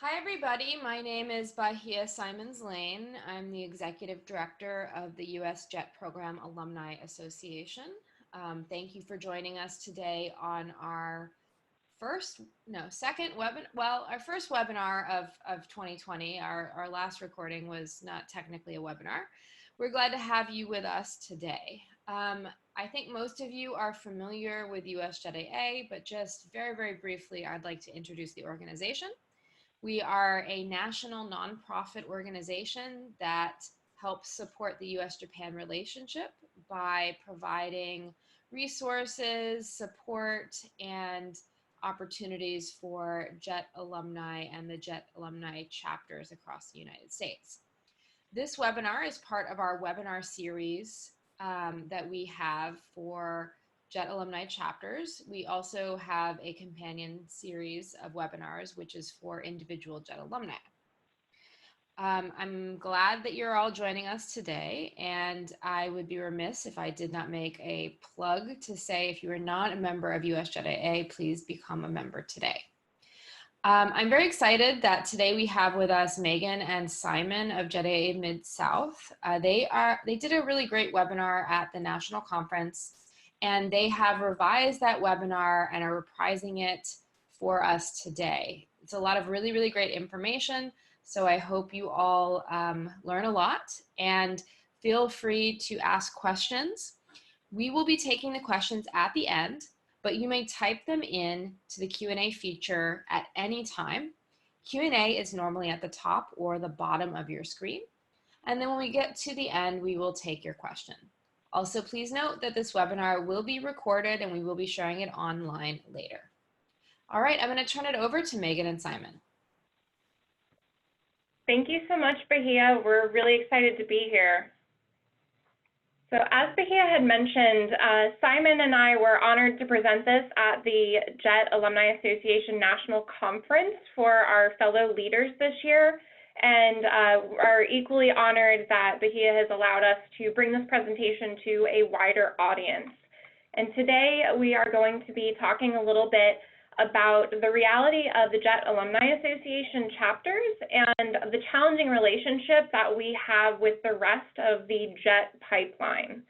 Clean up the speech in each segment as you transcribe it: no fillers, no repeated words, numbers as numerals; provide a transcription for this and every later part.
Hi, everybody. My name is Bahia Simons Lane. I'm the Executive Director of the US JET Program Alumni Association. Thank you for joining us today on our first webinar of 2020. Our last recording was not technically a webinar. We're glad to have you with us today. I think most of you are familiar with US JETAA, but just very, very briefly, I'd like to introduce the organization. We are a national nonprofit organization that helps support the US-Japan relationship by providing resources, support, and opportunities for JET alumni and the JET alumni chapters across the United States. This webinar is part of our webinar series that we have for JET alumni chapters. We also have a companion series of webinars, which is for individual JET alumni. I'm glad that you're all joining us today, and I would be remiss if I did not make a plug to say if you are not a member of US JETAA, please become a member today. I'm very excited that today we have with us Megan and Simon of JETAA Mid-South. They did a really great webinar at the national conference, and they have revised that webinar and are reprising it for us today. It's a lot of really, really great information. So I hope you all learn a lot and feel free to ask questions. We will be taking the questions at the end, but you may type them in to the Q&A feature at any time. Q&A is normally at the top or the bottom of your screen. And then when we get to the end, we will take your question. Also, please note that this webinar will be recorded and we will be sharing it online later. All right, I'm going to turn it over to Megan and Simon. Thank you so much, Bahia. We're really excited to be here. So as Bahia had mentioned, Simon and I were honored to present this at the JET Alumni Association National Conference for our fellow leaders this year, and are equally honored that Bahia has allowed us to bring this presentation to a wider audience. And today we are going to be talking a little bit about the reality of the JET Alumni Association chapters and the challenging relationship that we have with the rest of the JET pipeline.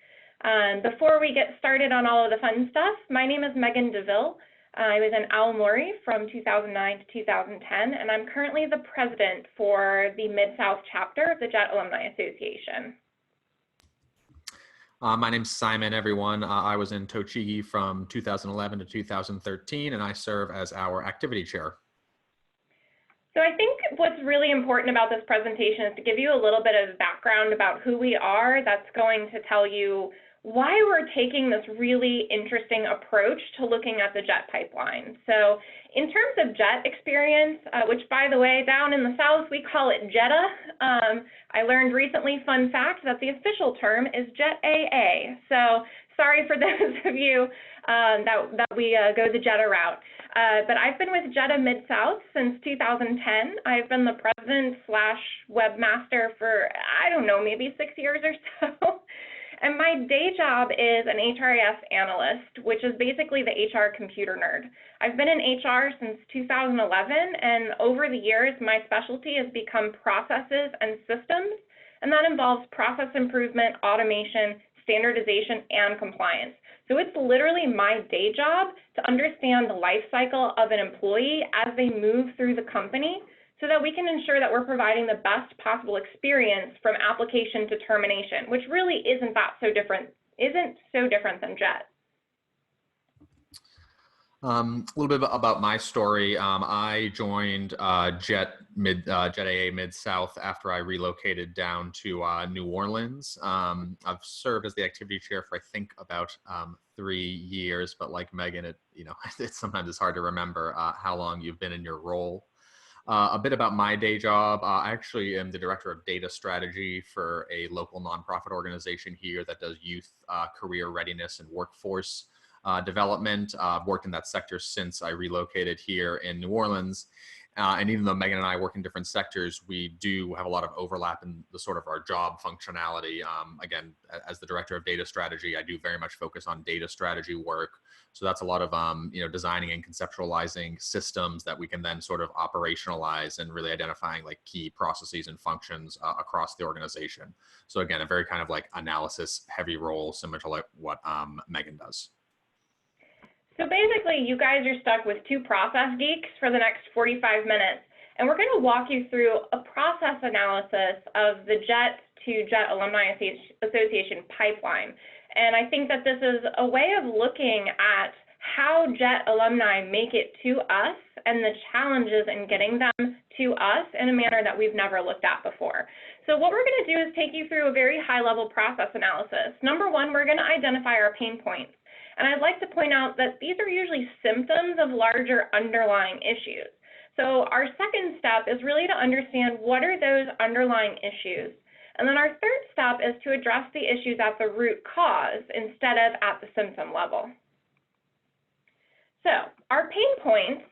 Before we get started on all of the fun stuff, my name is Megan Deville. I was in Aomori from 2009 to 2010, and I'm currently the president for the Mid-South chapter of the JET Alumni Association. My name's Simon, everyone. I was in Tochigi from 2011 to 2013, and I serve as our activity chair. So I think what's really important about this presentation is to give you a little bit of background about who we are. That's going to tell you why we're taking this really interesting approach to looking at the JET pipeline. So in terms of JET experience, which by the way, down in the South, we call it JETAA. I learned recently, fun fact, that the official term is JETAA. So sorry for those of you that we go the JETAA route. But I've been with JETAA Mid-South since 2010. I've been the president / webmaster for, I don't know, maybe 6 years or so. And my day job is an HRIS analyst, which is basically the HR computer nerd. I've been in HR since 2011, and over the years, my specialty has become processes and systems, and that involves process improvement, automation, standardization, and compliance. So it's literally my day job to understand the life cycle of an employee as they move through the company, so that we can ensure that we're providing the best possible experience from application to termination, which really isn't so different than JET. A little bit about my story. I joined JETAA Mid-South after I relocated down to New Orleans. I've served as the activity chair for I think about 3 years, but like Megan, it sometimes it's hard to remember how long you've been in your role. A bit about my day job. I actually am the director of data strategy for a local nonprofit organization here that does youth career readiness and workforce development. I've worked in that sector since I relocated here in New Orleans. And even though Megan and I work in different sectors, we do have a lot of overlap in the sort of our job functionality. Again, as the director of data strategy, I do very much focus on data strategy work. So that's a lot of designing and conceptualizing systems that we can then sort of operationalize and really identifying like key processes and functions across the organization. So again, a very kind of like analysis heavy role, similar to like what Megan does. So basically, you guys are stuck with two process geeks for the next 45 minutes, and we're going to walk you through a process analysis of the JET to JET Alumni Association pipeline. And I think that this is a way of looking at how JET alumni make it to us and the challenges in getting them to us in a manner that we've never looked at before. So what we're going to do is take you through a very high-level process analysis. Number one, we're going to identify our pain points. And I'd like to point out that these are usually symptoms of larger underlying issues. So our second step is really to understand what are those underlying issues. And then our third step is to address the issues at the root cause instead of at the symptom level. So our pain points,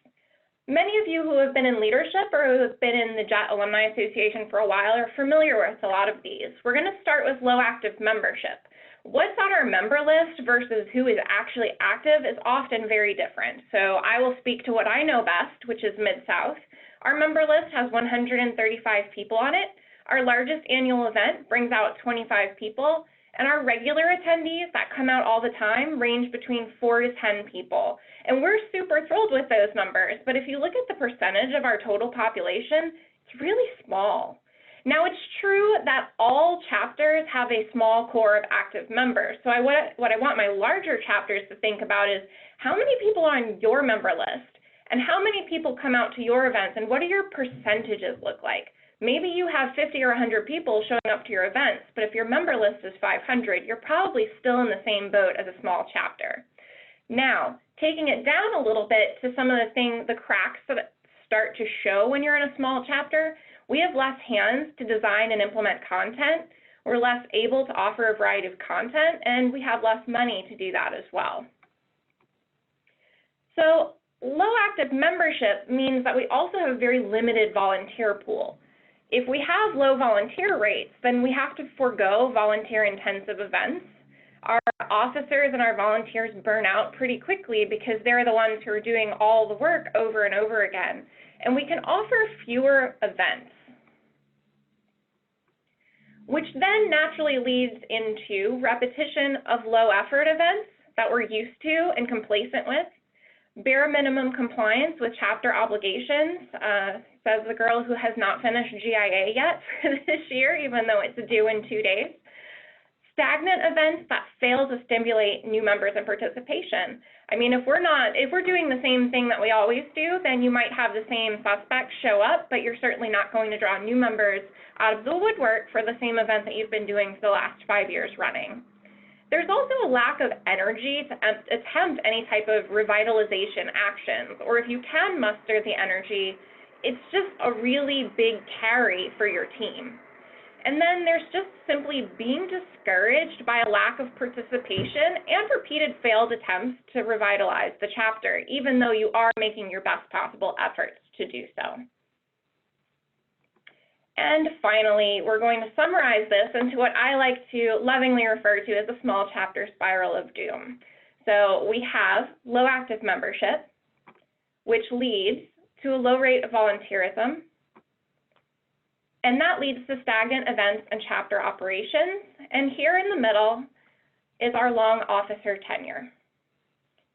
many of you who have been in leadership or who have been in the JET Alumni Association for a while are familiar with a lot of these. We're going to start with low active membership. What's on our member list versus who is actually active is often very different. So I will speak to what I know best, which is Mid-South. Our member list has 135 people on it. Our largest annual event brings out 25 people, and our regular attendees that come out all the time range between 4 to 10 people. And we're super thrilled with those numbers, but if you look at the percentage of our total population, it's really small. Now, it's true that all chapters have a small core of active members. So what I want my larger chapters to think about is how many people are on your member list and how many people come out to your events and what do your percentages look like? Maybe you have 50 or 100 people showing up to your events, but if your member list is 500, you're probably still in the same boat as a small chapter. Now, taking it down a little bit to some of the cracks that start to show when you're in a small chapter, we have less hands to design and implement content. We're less able to offer a variety of content, and we have less money to do that as well. So low active membership means that we also have a very limited volunteer pool. If we have low volunteer rates, then we have to forego volunteer-intensive events. Our officers and our volunteers burn out pretty quickly because they're the ones who are doing all the work over and over again. And we can offer fewer events, which then naturally leads into repetition of low-effort events that we're used to and complacent with, bare minimum compliance with chapter obligations, says the girl who has not finished GIA yet for this year, even though it's due in 2 days. Stagnant events that fail to stimulate new members and participation. I mean, if we're doing the same thing that we always do, then you might have the same suspects show up, but you're certainly not going to draw new members out of the woodwork for the same event that you've been doing for the last 5 years running. There's also a lack of energy to attempt any type of revitalization actions, or if you can muster the energy, it's just a really big carry for your team. And then there's just simply being discouraged by a lack of participation and repeated failed attempts to revitalize the chapter, even though you are making your best possible efforts to do so. And finally, we're going to summarize this into what I like to lovingly refer to as a small chapter spiral of doom. So we have low active membership, which leads to a low rate of volunteerism, and that leads to stagnant events and chapter operations. And here in the middle is our long officer tenure.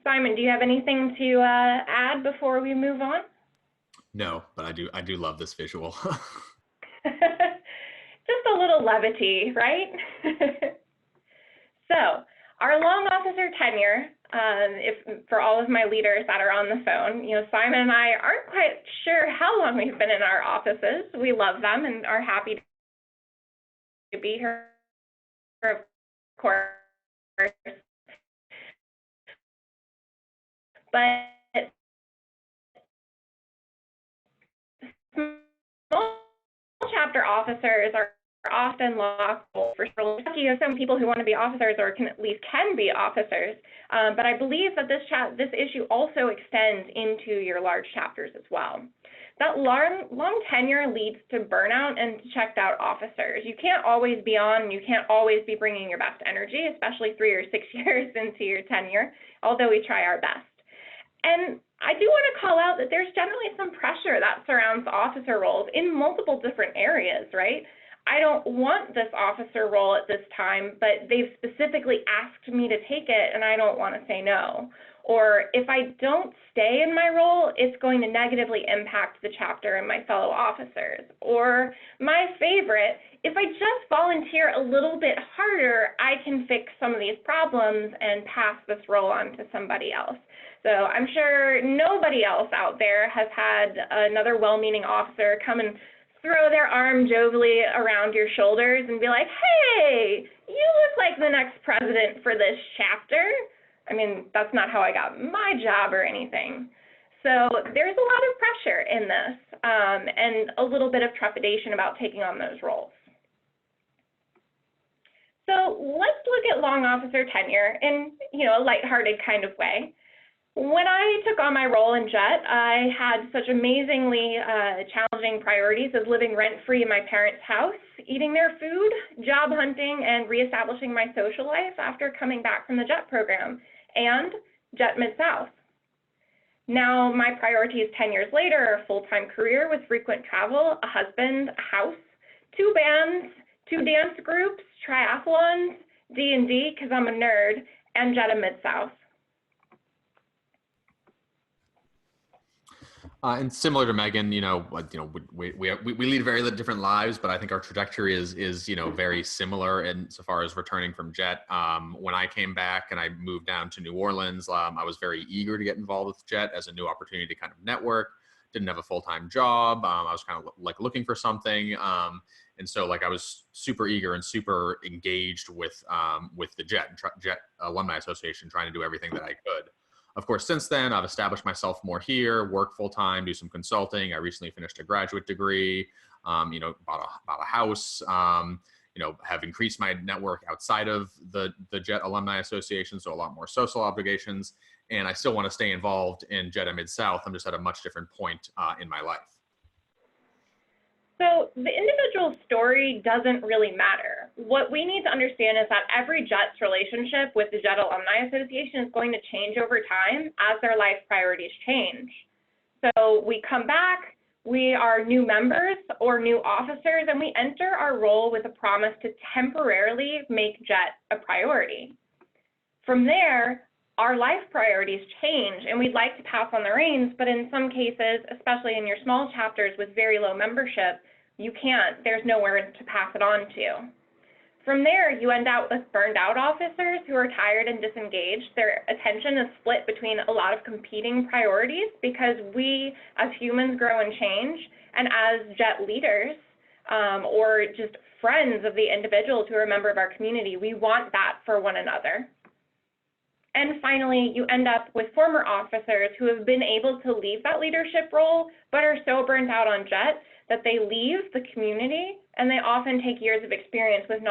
Simon, do you have anything to add before we move on? No, but I do love this visual. Just a little levity, right? So our long officer tenure, for all of my leaders that are on the phone, Simon and I aren't quite sure how long we've been in our offices. We love them and are happy to be here, of course. But small chapter officers are often lawful for sure. You have some people who want to be officers or at least can be officers, but I believe that this issue also extends into your large chapters as well. that long tenure leads to burnout and checked out officers. You can't always be on, you can't always be bringing your best energy, especially 3 or 6 years into your tenure, although we try our best. And I do want to call out that there's generally some pressure that surrounds officer roles in multiple different areas, right? I don't want this officer role at this time, but they've specifically asked me to take it and I don't want to say no. Or if I don't stay in my role, it's going to negatively impact the chapter and my fellow officers. Or my favorite, if I just volunteer a little bit harder, I can fix some of these problems and pass this role on to somebody else. So I'm sure nobody else out there has had another well-meaning officer come and throw their arm jovially around your shoulders and be like, hey, you look like the next president for this chapter. I mean, that's not how I got my job or anything. So there's a lot of pressure in this and a little bit of trepidation about taking on those roles. So let's look at long officer tenure in, a lighthearted kind of way. When I took on my role in JET, I had such amazingly challenging priorities as living rent-free in my parents' house, eating their food, job hunting, and reestablishing my social life after coming back from the JET program, and JET Mid-South. Now, my priorities 10 years later are a full-time career with frequent travel, a husband, a house, 2 bands, 2 dance groups, triathlons, D&D, because I'm a nerd, and JETAA Mid-South. And similar to Megan, we lead very different lives, but I think our trajectory is very similar in so far as returning from JET. When I came back and I moved down to New Orleans, I was very eager to get involved with JET as a new opportunity to kind of network. Didn't have a full-time job. I was kind of like looking for something, and so I was super eager and super engaged with the JET Alumni Association, trying to do everything that I could. Of course, since then, I've established myself more here, work full-time, do some consulting. I recently finished a graduate degree, bought a house, have increased my network outside of the JET Alumni Association, so a lot more social obligations. And I still want to stay involved in JETAA Mid-South. I'm just at a much different point in my life. So the individual story doesn't really matter. What we need to understand is that every JET's relationship with the JET Alumni Association is going to change over time as their life priorities change. So we come back, we are new members or new officers, and we enter our role with a promise to temporarily make JET a priority. From there, our life priorities change, and we'd like to pass on the reins, but in some cases, especially in your small chapters with very low membership, you can't. There's nowhere to pass it on to. From there, you end up with burned out officers who are tired and disengaged. Their attention is split between a lot of competing priorities because we as humans grow and change, and as JET leaders or just friends of the individuals who are a member of our community, we want that for one another. And finally, you end up with former officers who have been able to leave that leadership role, but are so burnt out on JET that they leave the community, and they often take years of experience and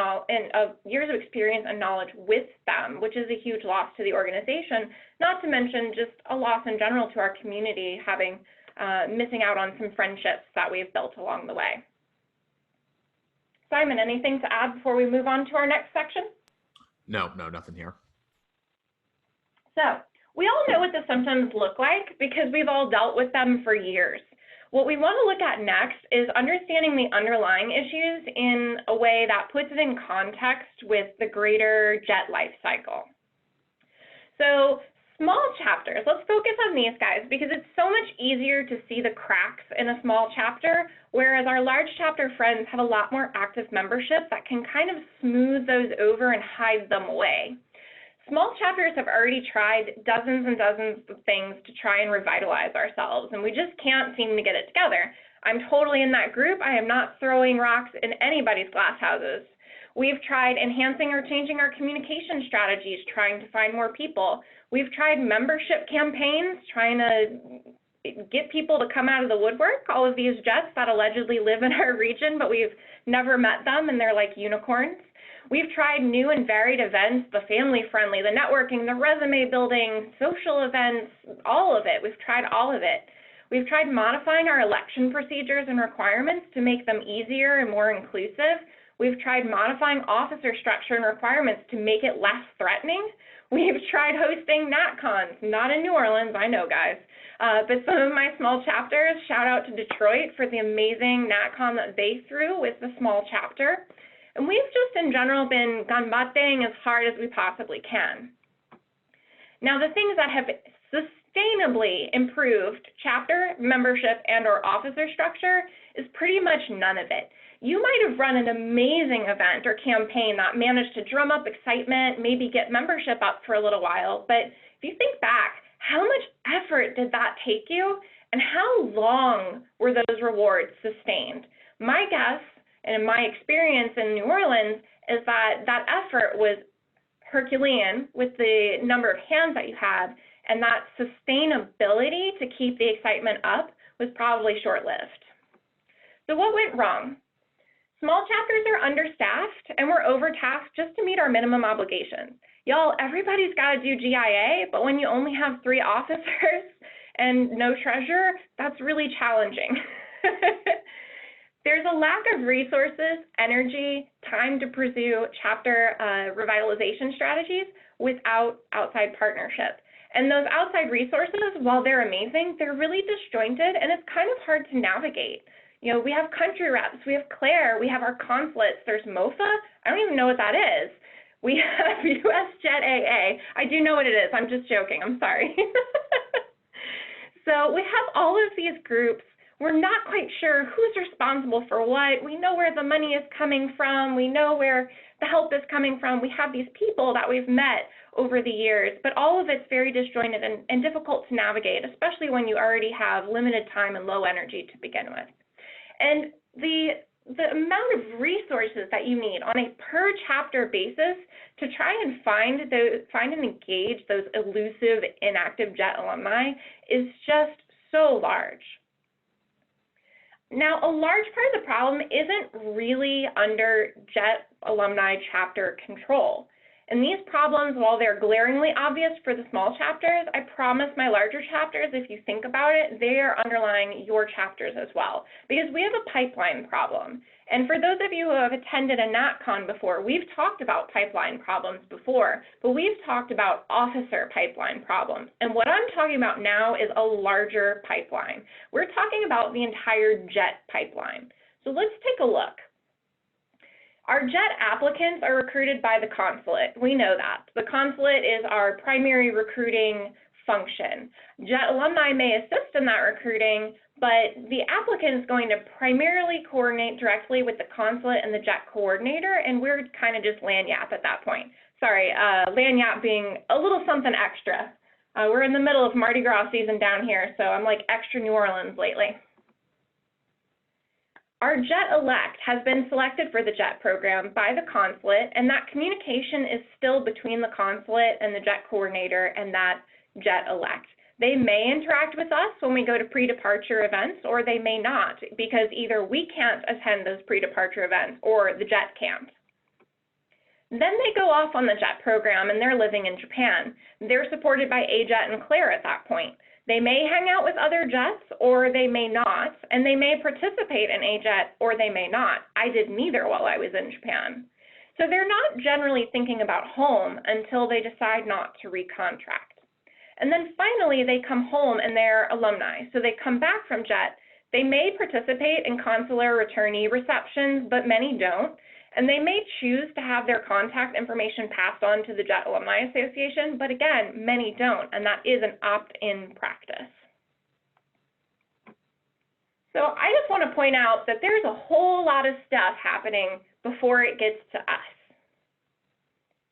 knowledge with them, which is a huge loss to the organization, not to mention just a loss in general to our community, missing out on some friendships that we've built along the way. Simon, anything to add before we move on to our next section? No, nothing here. So we all know what the symptoms look like because we've all dealt with them for years. What we want to look at next is understanding the underlying issues in a way that puts it in context with the greater JET life cycle. So small chapters, let's focus on these guys because it's so much easier to see the cracks in a small chapter, whereas our large chapter friends have a lot more active membership that can kind of smooth those over and hide them away. Small chapters have already tried dozens and dozens of things to try and revitalize ourselves, and we just can't seem to get it together. I'm totally in that group. I am not throwing rocks in anybody's glass houses. We've tried enhancing or changing our communication strategies, trying to find more people. We've tried membership campaigns, trying to get people to come out of the woodwork, all of these JETs that allegedly live in our region, but we've never met them, and they're like unicorns. We've tried new and varied events, the family-friendly, the networking, the resume building, social events, all of it. We've tried all of it. We've tried modifying our election procedures and requirements to make them easier and more inclusive. We've tried modifying officer structure and requirements to make it less threatening. We've tried hosting NatCons, not in New Orleans, I know, guys, but some of my small chapters, shout out to Detroit for the amazing NatCon that they threw with the small chapter. And we've just in general been ganbatteng as hard as we possibly can. Now, the things that have sustainably improved chapter membership and or officer structure is pretty much none of it. You might have run an amazing event or campaign that managed to drum up excitement, maybe get membership up for a little while, but if you think back, how much effort did that take you, and how long were those rewards sustained? My guess, and in my experience in New Orleans, is that that effort was Herculean with the number of hands that you had, and that sustainability to keep the excitement up was probably short-lived. So what went wrong? Small chapters are understaffed and we're overtasked just to meet our minimum obligations. Y'all, everybody's got to do GIA, but when you only have 3 officers and no treasurer, that's really challenging. There's a lack of resources, energy, time to pursue chapter revitalization strategies without outside partnership. And those outside resources, while they're amazing, they're really disjointed and it's kind of hard to navigate. You know, we have country reps, we have Claire, we have our consulates, there's MOFA, I don't even know what that is. We have US JETAA, I do know what it is, I'm just joking, I'm sorry. So we have all of these groups, we're not quite sure who's responsible for what, we know where the money is coming from, we know where the help is coming from, we have these people that we've met over the years, but all of it's very disjointed and difficult to navigate, especially when you already have limited time and low energy to begin with. And the amount of resources that you need on a per chapter basis to try and find and engage those elusive inactive JET alumni is just so large. Now, a large part of the problem isn't really under JET alumni chapter control. And these problems, while they're glaringly obvious for the small chapters, I promise my larger chapters, if you think about it, they are underlying your chapters as well, because we have a pipeline problem. And for those of you who have attended a NatCon before, we've talked about pipeline problems before, but we've talked about officer pipeline problems. And what I'm talking about now is a larger pipeline. We're talking about the entire JET pipeline. So let's take a look. Our JET applicants are recruited by the consulate. We know that. The consulate is our primary recruiting function. JET alumni may assist in that recruiting, but the applicant is going to primarily coordinate directly with the consulate and the JET coordinator, and we're kind of just lanyap at that point. Sorry, lanyap being a little something extra. We're in the middle of Mardi Gras season down here, so I'm like extra New Orleans lately. Our JET elect has been selected for the JET program by the consulate, and that communication is still between the consulate and the JET coordinator and that JET elect. They may interact with us when we go to pre-departure events, or they may not, because either we can't attend those pre-departure events or the JET can't. Then they go off on the JET program and they're living in Japan. They're supported by AJET and Claire at that point. They may hang out with other JETs or they may not, and they may participate in AJET or they may not. I did neither while I was in Japan. So they're not generally thinking about home until they decide not to recontract. And then finally, they come home and they're alumni. So they come back from JET. They may participate in consular returnee receptions, but many don't. And they may choose to have their contact information passed on to the JET Alumni Association, but again, many don't, and that is an opt-in practice. So I just want to point out that there's a whole lot of stuff happening before it gets to us.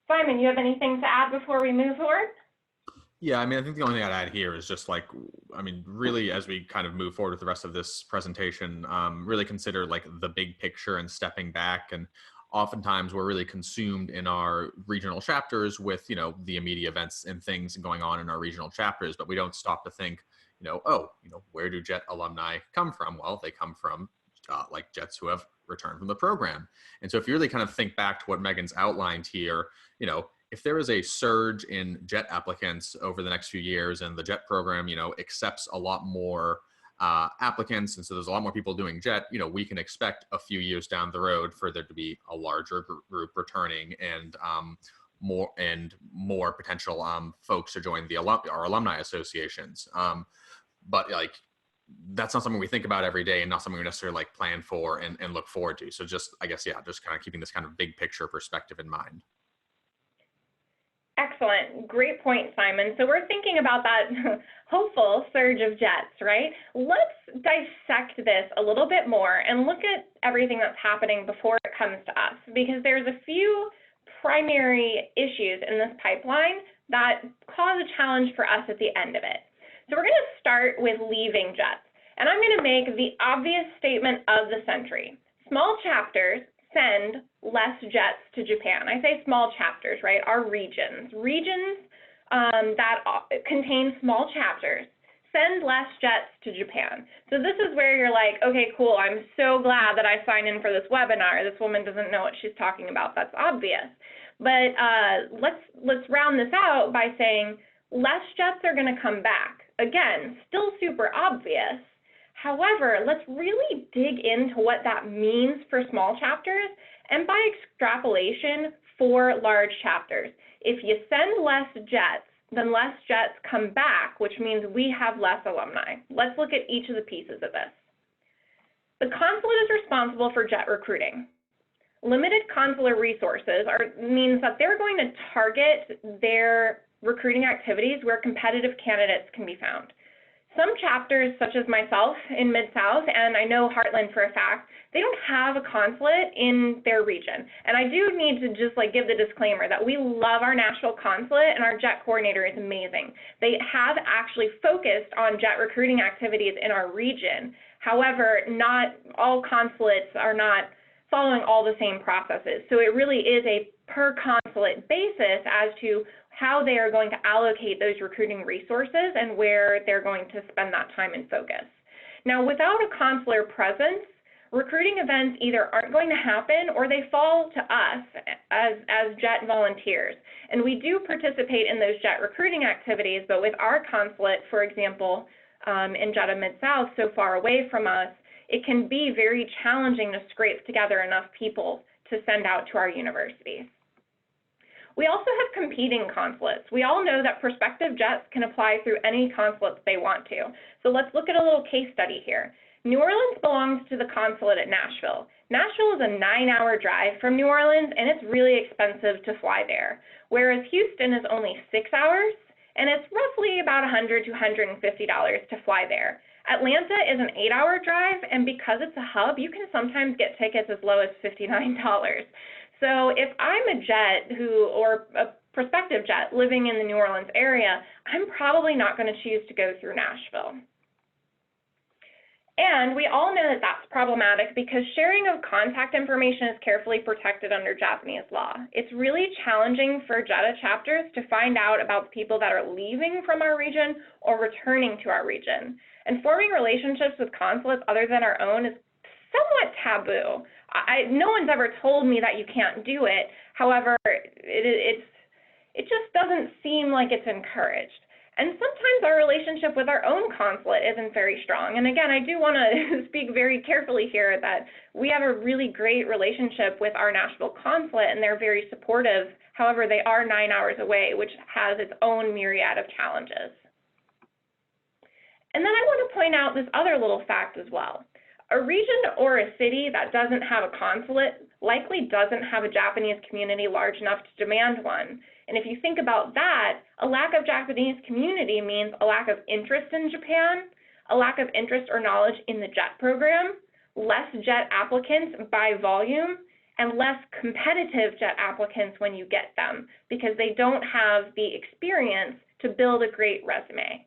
Simon, you have anything to add before we move forward? Yeah, I mean, I think the only thing I'd add here is just like, I mean, really, as we kind of move forward with the rest of this presentation, really consider like the big picture and stepping back. And oftentimes we're really consumed in our regional chapters with, you know, the immediate events and things going on in our regional chapters, but we don't stop to think, you know, oh, you know, where do JET alumni come from? Well, they come from like JETs who have returned from the program. And so if you really kind of think back to what Megan's outlined here, you know, if there is a surge in JET applicants over the next few years and the JET program, you know, accepts a lot more applicants, and so there's a lot more people doing JET, we can expect a few years down the road for there to be a larger group returning, and more potential folks to join our alumni associations. But like, that's not something we think about every day, and not something we necessarily like plan for and look forward to. So just, I guess, just kind of keeping this kind of big picture perspective in mind. Excellent. Great point, Simon. So we're thinking about that hopeful surge of jets, right? Let's dissect this a little bit more and look at everything that's happening before it comes to us, because there's a few primary issues in this pipeline that cause a challenge for us at the end of it. So we're going to start with leaving jets, and I'm going to make the obvious statement of the century. Small chapters send less jets to Japan. I say small chapters, right? Our regions that contain small chapters send less jets to Japan. So this is where you're like, okay, cool, I'm so glad that I signed in for this webinar. This woman doesn't know what she's talking about. That's obvious. But let's round this out by saying less jets are going to come back. Again, still super obvious. However, let's really dig into what that means for small chapters and by extrapolation for large chapters. If you send less jets, then less jets come back, which means we have less alumni. Let's look at each of the pieces of this. The consulate is responsible for jet recruiting. Limited consular resources means that they're going to target their recruiting activities where competitive candidates can be found. Some chapters, such as myself in Mid-South, and I know Heartland for a fact, they don't have a consulate in their region. And I do need to just give the disclaimer that we love our national consulate, and our JET coordinator is amazing. They have actually focused on JET recruiting activities in our region. However, not all consulates are not following all the same processes. So it really is a per consulate basis as to how they are going to allocate those recruiting resources and where they're going to spend that time and focus. Now, without a consular presence, recruiting events either aren't going to happen or they fall to us as JET volunteers. And we do participate in those JET recruiting activities, but with our consulate, for example, in JETAA Mid-South, so far away from us, it can be very challenging to scrape together enough people to send out to our universities. We also have competing consulates. We all know that prospective JETs can apply through any consulates they want to. So let's look at a little case study here. New Orleans belongs to the consulate at Nashville. Nashville is a 9-hour drive from New Orleans, and it's really expensive to fly there, whereas Houston is only 6 hours, and it's roughly about $100 to $150 to fly there. Atlanta is an 8-hour drive, and because it's a hub, you can sometimes get tickets as low as $59. So if I'm a JET or a prospective JET living in the New Orleans area, I'm probably not going to choose to go through Nashville. And we all know that that's problematic because sharing of contact information is carefully protected under Japanese law. It's really challenging for JETAA chapters to find out about the people that are leaving from our region or returning to our region. And forming relationships with consulates other than our own is somewhat taboo. No one's ever told me that you can't do it. However, it just doesn't seem like it's encouraged. And sometimes our relationship with our own consulate isn't very strong. And again, I do want to speak very carefully here that we have a really great relationship with our Nashville consulate, and they're very supportive. However, they are 9 hours away, which has its own myriad of challenges. And then I want to point out this other little fact as well. A region or a city that doesn't have a consulate likely doesn't have a Japanese community large enough to demand one. And if you think about that, a lack of Japanese community means a lack of interest in Japan, a lack of interest or knowledge in the JET program, less JET applicants by volume, and less competitive JET applicants when you get them because they don't have the experience to build a great resume.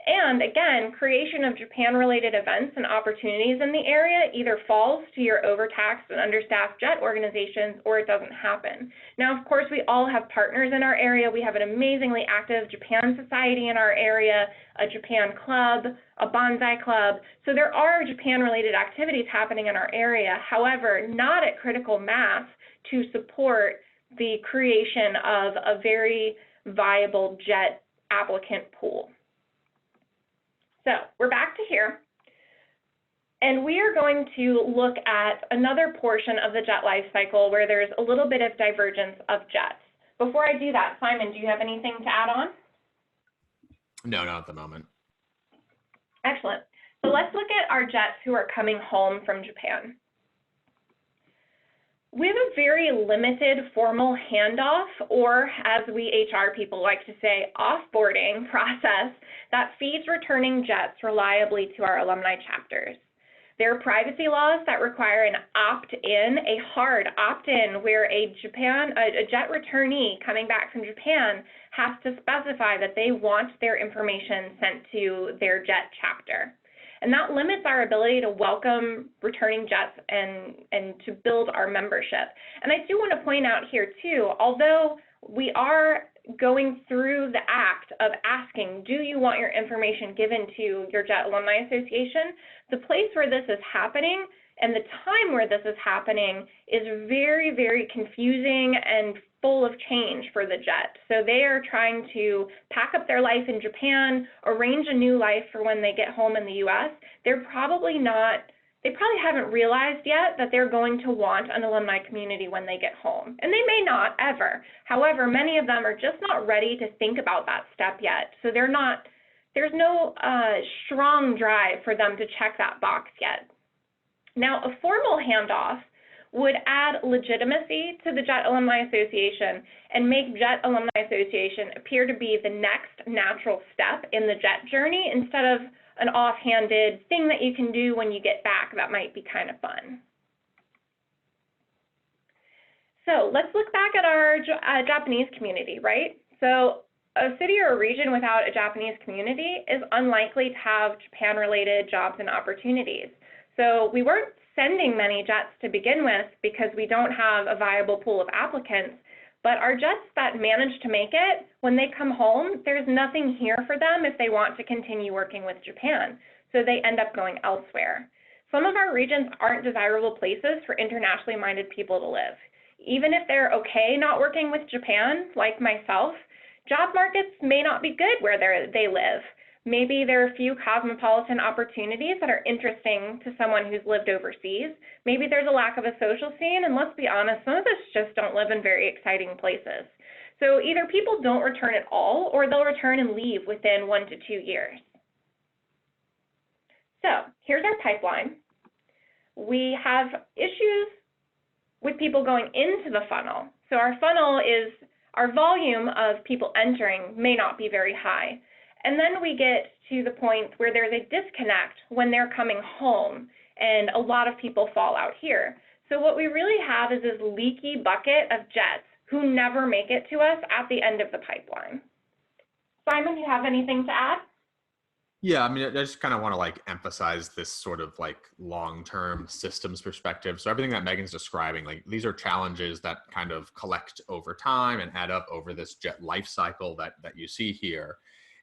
And again, creation of Japan-related events and opportunities in the area either falls to your overtaxed and understaffed JET organizations or it doesn't happen. Now, of course, we all have partners in our area. We have an amazingly active Japan Society in our area, a Japan Club, a Bonsai Club. So there are Japan-related activities happening in our area, however, not at critical mass to support the creation of a very viable JET applicant pool. So we're back to here. And we are going to look at another portion of the jet life cycle where there's a little bit of divergence of jets. Before I do that, Simon, do you have anything to add on? No, not at the moment. Excellent. So let's look at our jets who are coming home from Japan. We have a very limited formal handoff, or as we HR people like to say, offboarding process that feeds returning jets reliably to our alumni chapters. There are privacy laws that require an opt-in, a hard opt-in, where a jet returnee coming back from Japan has to specify that they want their information sent to their jet chapter. And that limits our ability to welcome returning jets and to build our membership. And I do want to point out here too, although we are going through the act of asking, do you want your information given to your Jet Alumni Association? The place where this is happening and the time where this is happening is very, very confusing and full of change for the Jet. So they are trying to pack up their life in Japan, arrange a new life for when they get home in the US. They probably haven't realized yet that they're going to want an alumni community when they get home. And they may not ever. However, many of them are just not ready to think about that step yet. So there's no strong drive for them to check that box yet. Now, a formal handoff would add legitimacy to the Jet Alumni Association and make Jet Alumni Association appear to be the next natural step in the Jet journey instead of an offhanded thing that you can do when you get back that might be kind of fun. So let's look back at our Japanese community, right? So a city or a region without a Japanese community is unlikely to have Japan-related jobs and opportunities. So we weren't sending many jets to begin with because we don't have a viable pool of applicants, but our jets that manage to make it, when they come home, there's nothing here for them if they want to continue working with Japan, so they end up going elsewhere. Some of our regions aren't desirable places for internationally minded people to live. Even if they're okay not working with Japan, like myself, job markets may not be good where they live. Maybe there are a few cosmopolitan opportunities that are interesting to someone who's lived overseas. Maybe there's a lack of a social scene, and let's be honest, some of us just don't live in very exciting places. So either people don't return at all, or they'll return and leave within 1 to 2 years. So here's our pipeline. We have issues with people going into the funnel. So our funnel is, our volume of people entering may not be very high. And then we get to the point where there's a disconnect when they're coming home, and a lot of people fall out here. So what we really have is this leaky bucket of jets who never make it to us at the end of the pipeline. Simon, do you have anything to add? Yeah, I mean, I just kind of want to emphasize this sort of long-term systems perspective. So everything that Megan's describing, these are challenges that kind of collect over time and add up over this jet life cycle that you see here.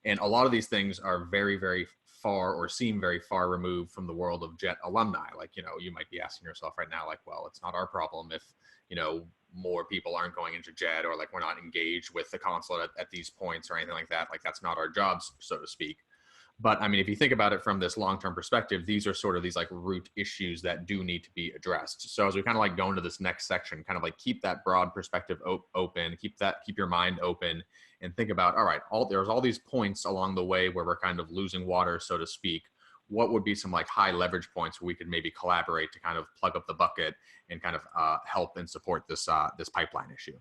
And a lot of these things are very, very far, or seem very far removed from the world of Jet alumni. You might be asking yourself right now, well, it's not our problem if, more people aren't going into Jet, or we're not engaged with the consulate at these points or anything like that. That's not our jobs, so to speak. But I mean, if you think about it from this long-term perspective, these are sort of these root issues that do need to be addressed. So as we kind of go into this next section, kind of keep that broad perspective open, keep your mind open, and think about, all right, there's all these points along the way where we're kind of losing water, so to speak. What would be some high leverage points where we could maybe collaborate to kind of plug up the bucket and kind of help and support this pipeline issue?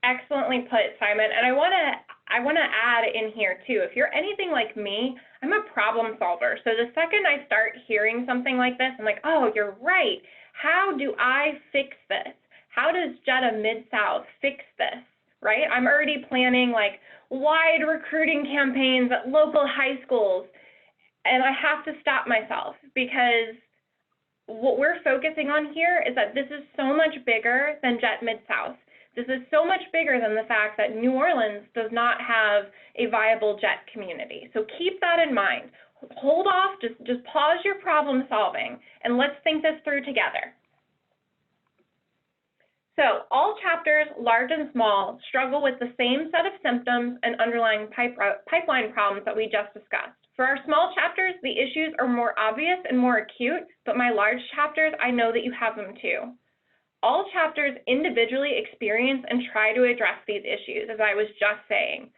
Excellently put, Simon. And I want to add in here too, if you're anything like me, I'm a problem solver. So the second I start hearing something like this, I'm like, oh, you're right. How do I fix this? How does JETAA Mid-South fix this, right? I'm already planning wide recruiting campaigns at local high schools. And I have to stop myself, because what we're focusing on here is that this is so much bigger than Jet Mid-South. This is so much bigger than the fact that New Orleans does not have a viable jet community. So keep that in mind. Hold off, just pause your problem solving, and let's think this through together. So all chapters, large and small, struggle with the same set of symptoms and underlying pipeline problems that we just discussed. For our small chapters, the issues are more obvious and more acute, but my large chapters, I know that you have them too. All chapters individually experience and try to address these issues, as I was just saying.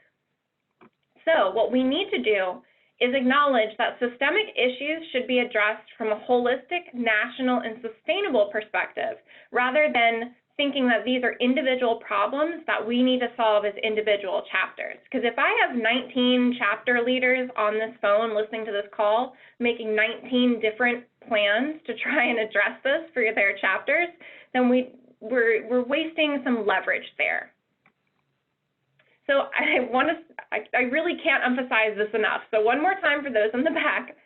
So what we need to do is acknowledge that systemic issues should be addressed from a holistic, national, and sustainable perspective, rather than thinking that these are individual problems that we need to solve as individual chapters. Because if I have 19 chapter leaders on this phone listening to this call, making 19 different plans to try and address this for their chapters, then we're wasting some leverage there. So I really can't emphasize this enough. So one more time for those in the back,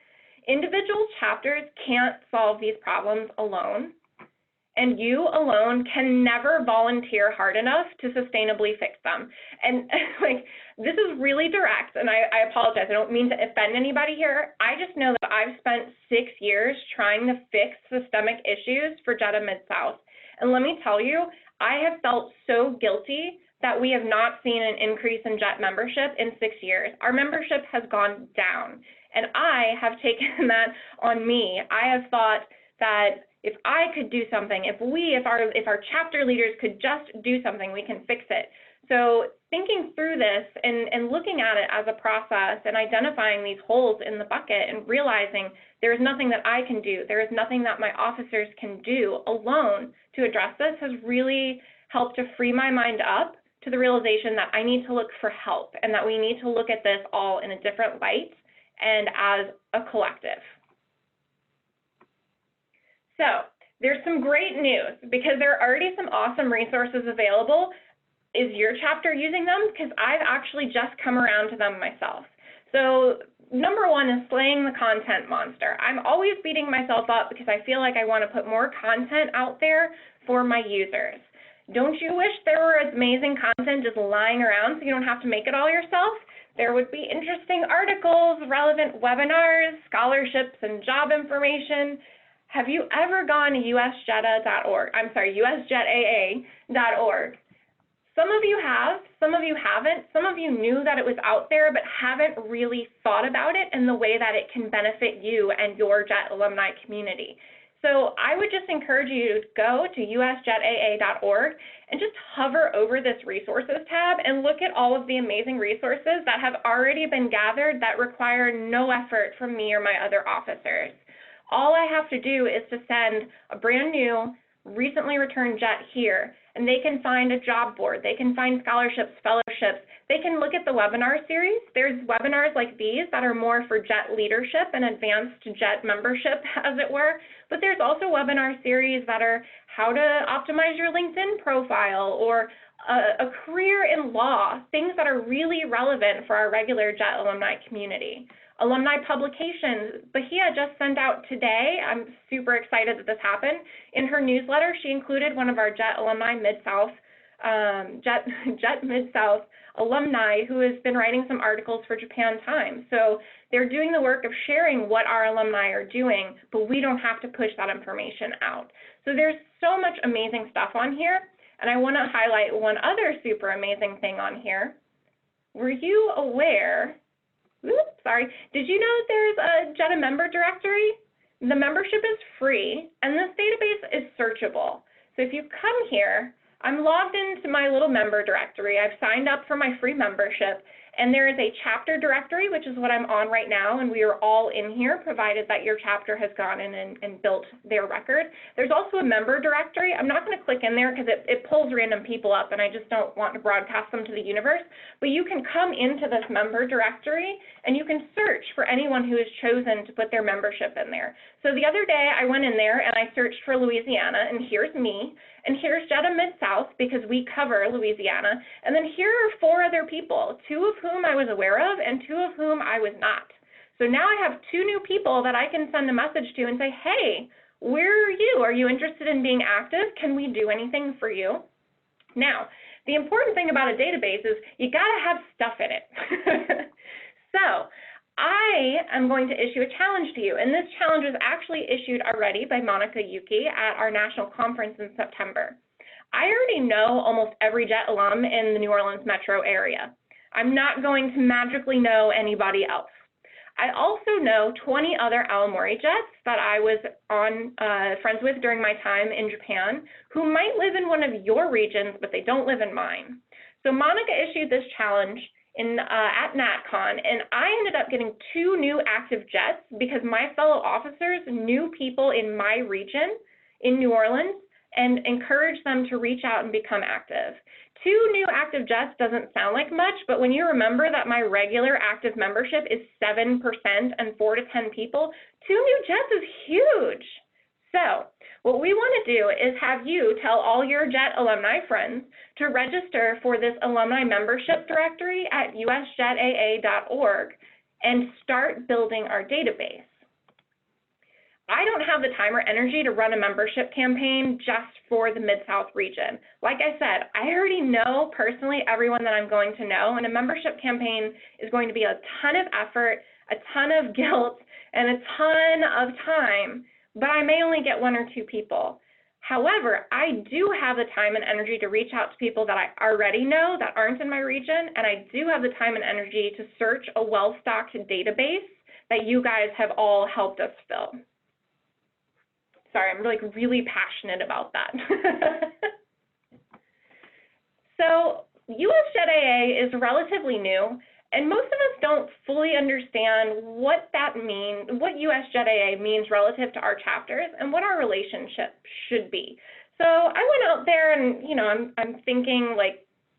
individual chapters can't solve these problems alone, and you alone can never volunteer hard enough to sustainably fix them. And like, this is really direct, and I apologize. I don't mean to offend anybody here. I just know that I've spent 6 years trying to fix systemic issues for JETAA Mid-South. And let me tell you, I have felt so guilty that we have not seen an increase in JET membership in 6 years. Our membership has gone down, and I have taken that on me. I have thought that if I could do something, if our chapter leaders could just do something, we can fix it. So thinking through this and looking at it as a process and identifying these holes in the bucket and realizing there is nothing that I can do, there is nothing that my officers can do alone to address this has really helped to free my mind up to the realization that I need to look for help and that we need to look at this all in a different light and as a collective. So there's some great news because there are already some awesome resources available. Is your chapter using them? Because I've actually just come around to them myself. So number one is slaying the content monster. I'm always beating myself up because I feel like I want to put more content out there for my users. Don't you wish there were amazing content just lying around so you don't have to make it all yourself? There would be interesting articles, relevant webinars, scholarships, and job information. Have you ever gone to USJETAA.org? I'm sorry, USJETAA.org. Some of you have, some of you haven't. Some of you knew that it was out there but haven't really thought about it in the way that it can benefit you and your JET alumni community. So I would just encourage you to go to USJETAA.org and just hover over this resources tab and look at all of the amazing resources that have already been gathered that require no effort from me or my other officers. All I have to do is to send a brand new, recently returned JET here, and they can find a job board, they can find scholarships, fellowships, they can look at the webinar series. There's webinars like these that are more for JET leadership and advanced JET membership, as it were, but there's also webinar series that are how to optimize your LinkedIn profile or a career in law, things that are really relevant for our regular JET alumni community. Alumni publications, Bahia just sent out today, I'm super excited that this happened. In her newsletter, she included one of our JET alumni Mid-South, JET Mid-South alumni who has been writing some articles for Japan Times. So they're doing the work of sharing what our alumni are doing, but we don't have to push that information out. So there's so much amazing stuff on here, and I want to highlight one other super amazing thing on here. Were you aware? Oops, sorry. Did you know that there's a JETAA member directory? The membership is free, and this database is searchable. So if you come here, I'm logged into my little member directory. I've signed up for my free membership, and there is a chapter directory, which is what I'm on right now, and we are all in here, provided that your chapter has gone in and built their record. There's also a member directory. I'm not going to click in there because it pulls random people up, and I just don't want to broadcast them to the universe. But you can come into this member directory, and you can search for anyone who has chosen to put their membership in there. So the other day, I went in there, and I searched for Louisiana, and here's me. And here's JETAA Mid-South because we cover Louisiana. And then here are 4 other people, 2 of whom I was aware of and 2 of whom I was not. So now I have 2 new people that I can send a message to and say, hey, where are you? Are you interested in being active? Can we do anything for you? Now, the important thing about a database is you got to have stuff in it. So I am going to issue a challenge to you, and this challenge was actually issued already by Monica Yuki at our national conference in September. I already know almost every JET alum in the New Orleans metro area. I'm not going to magically know anybody else. I also know 20 other Aomori Jets that I was friends with during my time in Japan who might live in one of your regions, but they don't live in mine. So Monica issued this challenge at NatCon, and I ended up getting 2 new active jets because my fellow officers knew people in my region in New Orleans and encouraged them to reach out and become active. 2 new active jets doesn't sound like much, but when you remember that my regular active membership is 7% and 4 to 10 people, 2 new jets is huge. So what we want to do is have you tell all your JET alumni friends to register for this alumni membership directory at usjetaa.org and start building our database. I don't have the time or energy to run a membership campaign just for the Mid-South region. Like I said, I already know personally everyone that I'm going to know, and a membership campaign is going to be a ton of effort, a ton of guilt, and a ton of time, but I may only get 1 or 2 people. However, I do have the time and energy to reach out to people that I already know that aren't in my region, and I do have the time and energy to search a well-stocked database that you guys have all helped us fill. Sorry, I'm really passionate about that. So USJETAA is relatively new, and most of us don't fully understand what USJETAA means relative to our chapters and what our relationship should be. So I went out there and, I'm thinking,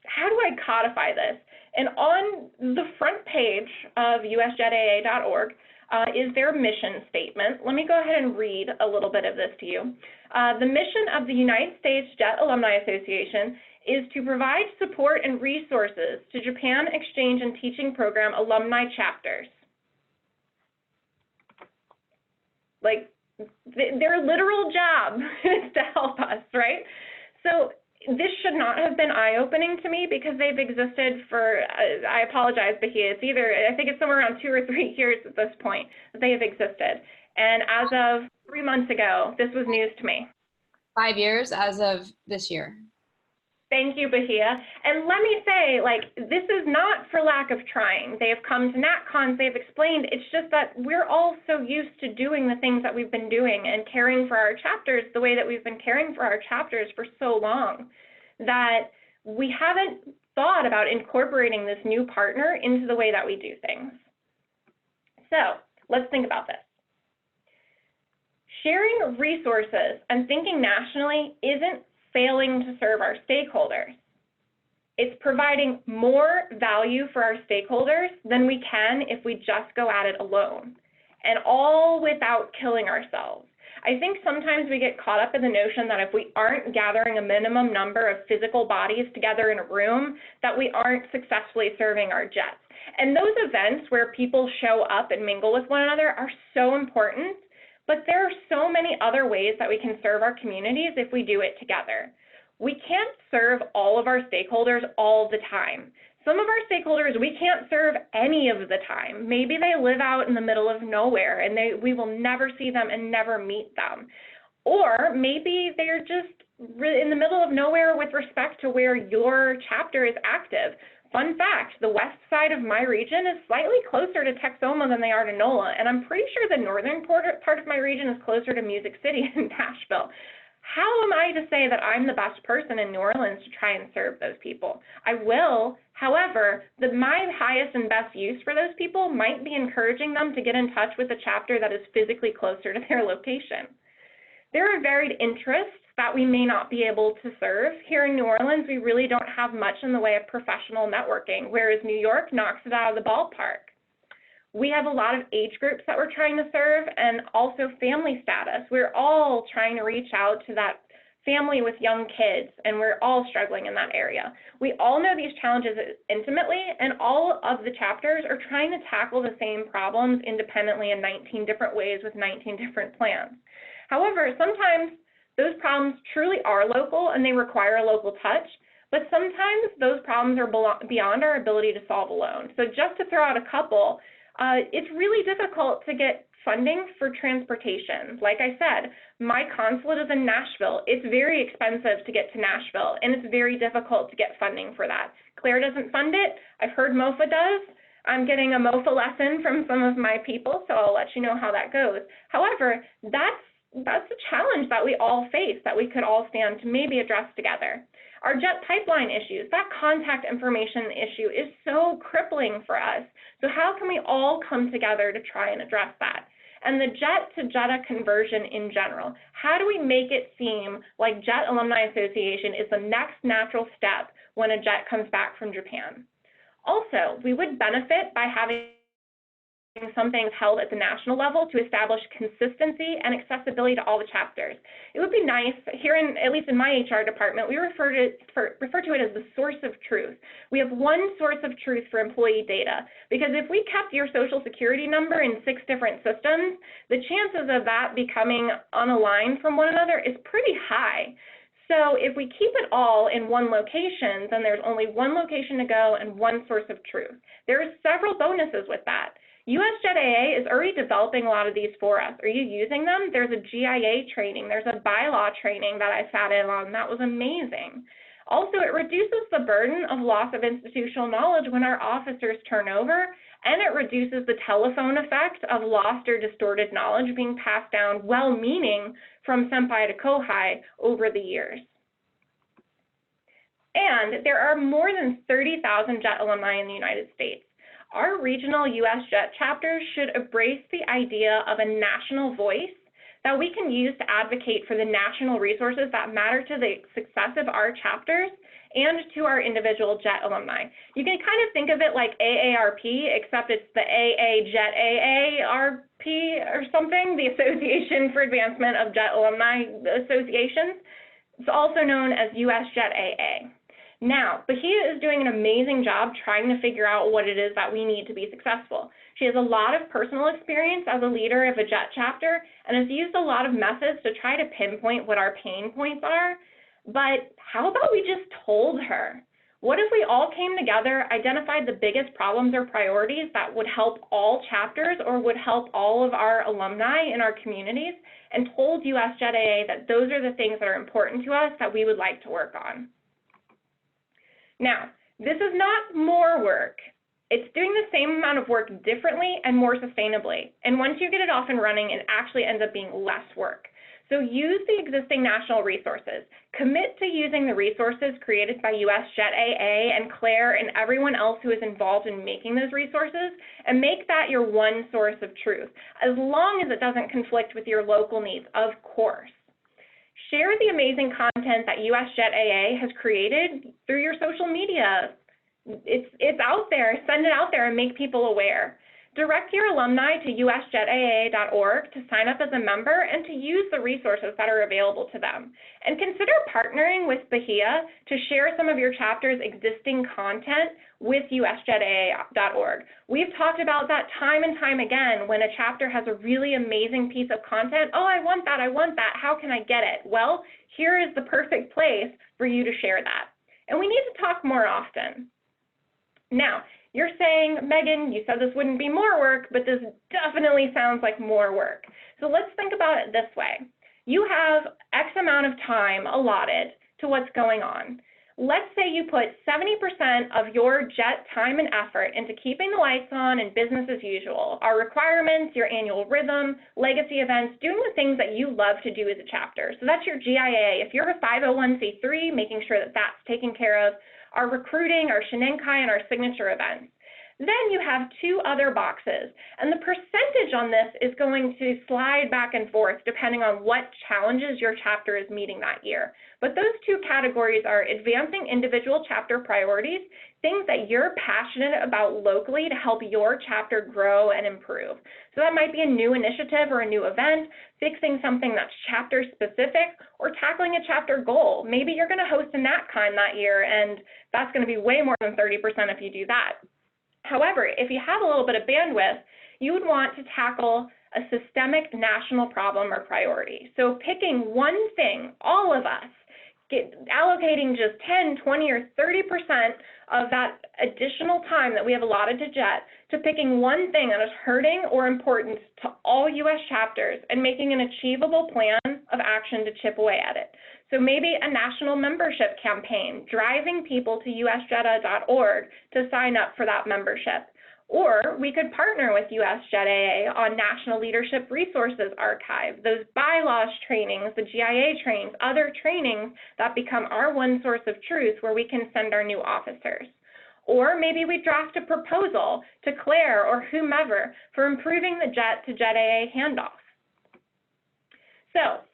how do I codify this? And on the front page of usjetaa.org, is their mission statement. Let me go ahead and read a little bit of this to you. The mission of the United States JET Alumni Association is to provide support and resources to Japan Exchange and Teaching Program alumni chapters. Their literal job is to help us, right? So this should not have been eye-opening to me because they've existed for, I apologize, Bahia, I think it's somewhere around 2 or 3 years at this point that they have existed. And as of 3 months ago, this was news to me. 5 years as of this year. Thank you, Bahia. And let me say, this is not for lack of trying. They have come to NatCons, they've explained, it's just that we're all so used to doing the things that we've been doing and caring for our chapters the way that we've been caring for our chapters for so long that we haven't thought about incorporating this new partner into the way that we do things. So let's think about this. Sharing resources and thinking nationally isn't failing to serve our stakeholders. It's providing more value for our stakeholders than we can if we just go at it alone, and all without killing ourselves. I think sometimes we get caught up in the notion that if we aren't gathering a minimum number of physical bodies together in a room, that we aren't successfully serving our JETs. And those events where people show up and mingle with one another are so important. But there are so many other ways that we can serve our communities if we do it together. We can't serve all of our stakeholders all the time. Some of our stakeholders we can't serve any of the time. Maybe they live out in the middle of nowhere and we will never see them and never meet them. Or maybe they're just in the middle of nowhere with respect to where your chapter is active. Fun fact, the west side of my region is slightly closer to Texoma than they are to NOLA, and I'm pretty sure the northern part of my region is closer to Music City and Nashville. How am I to say that I'm the best person in New Orleans to try and serve those people? I will, however, my highest and best use for those people might be encouraging them to get in touch with a chapter that is physically closer to their location. There are varied interests that we may not be able to serve. Here in New Orleans, we really don't have much in the way of professional networking, whereas New York knocks it out of the ballpark. We have a lot of age groups that we're trying to serve and also family status. We're all trying to reach out to that family with young kids, and we're all struggling in that area. We all know these challenges intimately, and all of the chapters are trying to tackle the same problems independently in 19 different ways with 19 different plans. However, sometimes those problems truly are local and they require a local touch, but sometimes those problems are beyond our ability to solve alone. So just to throw out a couple, it's really difficult to get funding for transportation. Like I said, my consulate is in Nashville. It's very expensive to get to Nashville, and it's very difficult to get funding for that. Claire doesn't fund it. I've heard MOFA does. I'm getting a MOFA lesson from some of my people, so I'll let you know how that goes. However, that's a challenge that we all face, that we could all stand to maybe address together. Our JET pipeline issues, that contact information issue is so crippling for us. So how can we all come together to try and address that? And the JET to JETAA conversion in general, how do we make it seem like JET Alumni Association is the next natural step when a JET comes back from Japan? Also, we would benefit by having some things held at the national level to establish consistency and accessibility to all the chapters. It would be nice, here in, at least in my HR department, we refer to it as the source of truth. We have one source of truth for employee data, because if we kept your social security number in 6 different systems, the chances of that becoming unaligned from one another is pretty high. So if we keep it all in one location, then there's only one location to go and one source of truth. There are several bonuses with that. USJETAA is already developing a lot of these for us. Are you using them? There's a GIA training. There's a bylaw training that I sat in on. That was amazing. Also, it reduces the burden of loss of institutional knowledge when our officers turn over, and it reduces the telephone effect of lost or distorted knowledge being passed down well-meaning from senpai to kohai over the years. And there are more than 30,000 JET alumni in the United States. Our regional US JET chapters should embrace the idea of a national voice that we can use to advocate for the national resources that matter to the success of our chapters and to our individual JET alumni. You can kind of think of it like AARP, except it's the JETAA or something, the Association for Advancement of JET Alumni Associations. It's also known as US JETAA. Now, Bahia is doing an amazing job trying to figure out what it is that we need to be successful. She has a lot of personal experience as a leader of a JET chapter and has used a lot of methods to try to pinpoint what our pain points are. But how about we just told her? What if we all came together, identified the biggest problems or priorities that would help all chapters or would help all of our alumni in our communities, and told USJETAA that those are the things that are important to us that we would like to work on? Now, this is not more work. It's doing the same amount of work differently and more sustainably. And once you get it off and running, it actually ends up being less work. So use the existing national resources. Commit to using the resources created by USJETAA and Claire and everyone else who is involved in making those resources, and make that your one source of truth, as long as it doesn't conflict with your local needs, of course. Share the amazing content that USJETAA has created through your social media. It's out there. Send it out there and make people aware. Direct your alumni to usjetaa.org to sign up as a member and to use the resources that are available to them. And consider partnering with Bahia to share some of your chapter's existing content with usjetaa.org. We've talked about that time and time again when a chapter has a really amazing piece of content. Oh, I want that, how can I get it? Well, here is the perfect place for you to share that. And we need to talk more often. Now, you're saying, Megan, you said this wouldn't be more work, but this definitely sounds like more work. So let's think about it this way. You have X amount of time allotted to what's going on. Let's say you put 70% of your JET time and effort into keeping the lights on and business as usual, our requirements, your annual rhythm, legacy events, doing the things that you love to do as a chapter. So that's your GIA. If you're a 501c3, making sure that that's taken care of, our recruiting, our Shinenkai, and our signature events. Then you have 2 other boxes, and the percentage on this is going to slide back and forth depending on what challenges your chapter is meeting that year. But those 2 categories are advancing individual chapter priorities, things that you're passionate about locally to help your chapter grow and improve. So that might be a new initiative or a new event, fixing something that's chapter specific, or tackling a chapter goal. Maybe you're going to host a NatCon that year, and that's going to be way more than 30% if you do that. However, if you have a little bit of bandwidth, you would want to tackle a systemic national problem or priority. So picking one thing, all of us, allocating just 10, 20, or 30% of that additional time that we have allotted to JET to picking one thing that is hurting or important to all U.S. chapters and making an achievable plan of action to chip away at it. So maybe a national membership campaign, driving people to usjeta.org to sign up for that membership. Or we could partner with USJETAA on National Leadership Resources Archive, those bylaws trainings, the GIA trainings, other trainings that become our one source of truth where we can send our new officers. Or maybe we draft a proposal to Claire or whomever for improving the JET to JETAA handoff. So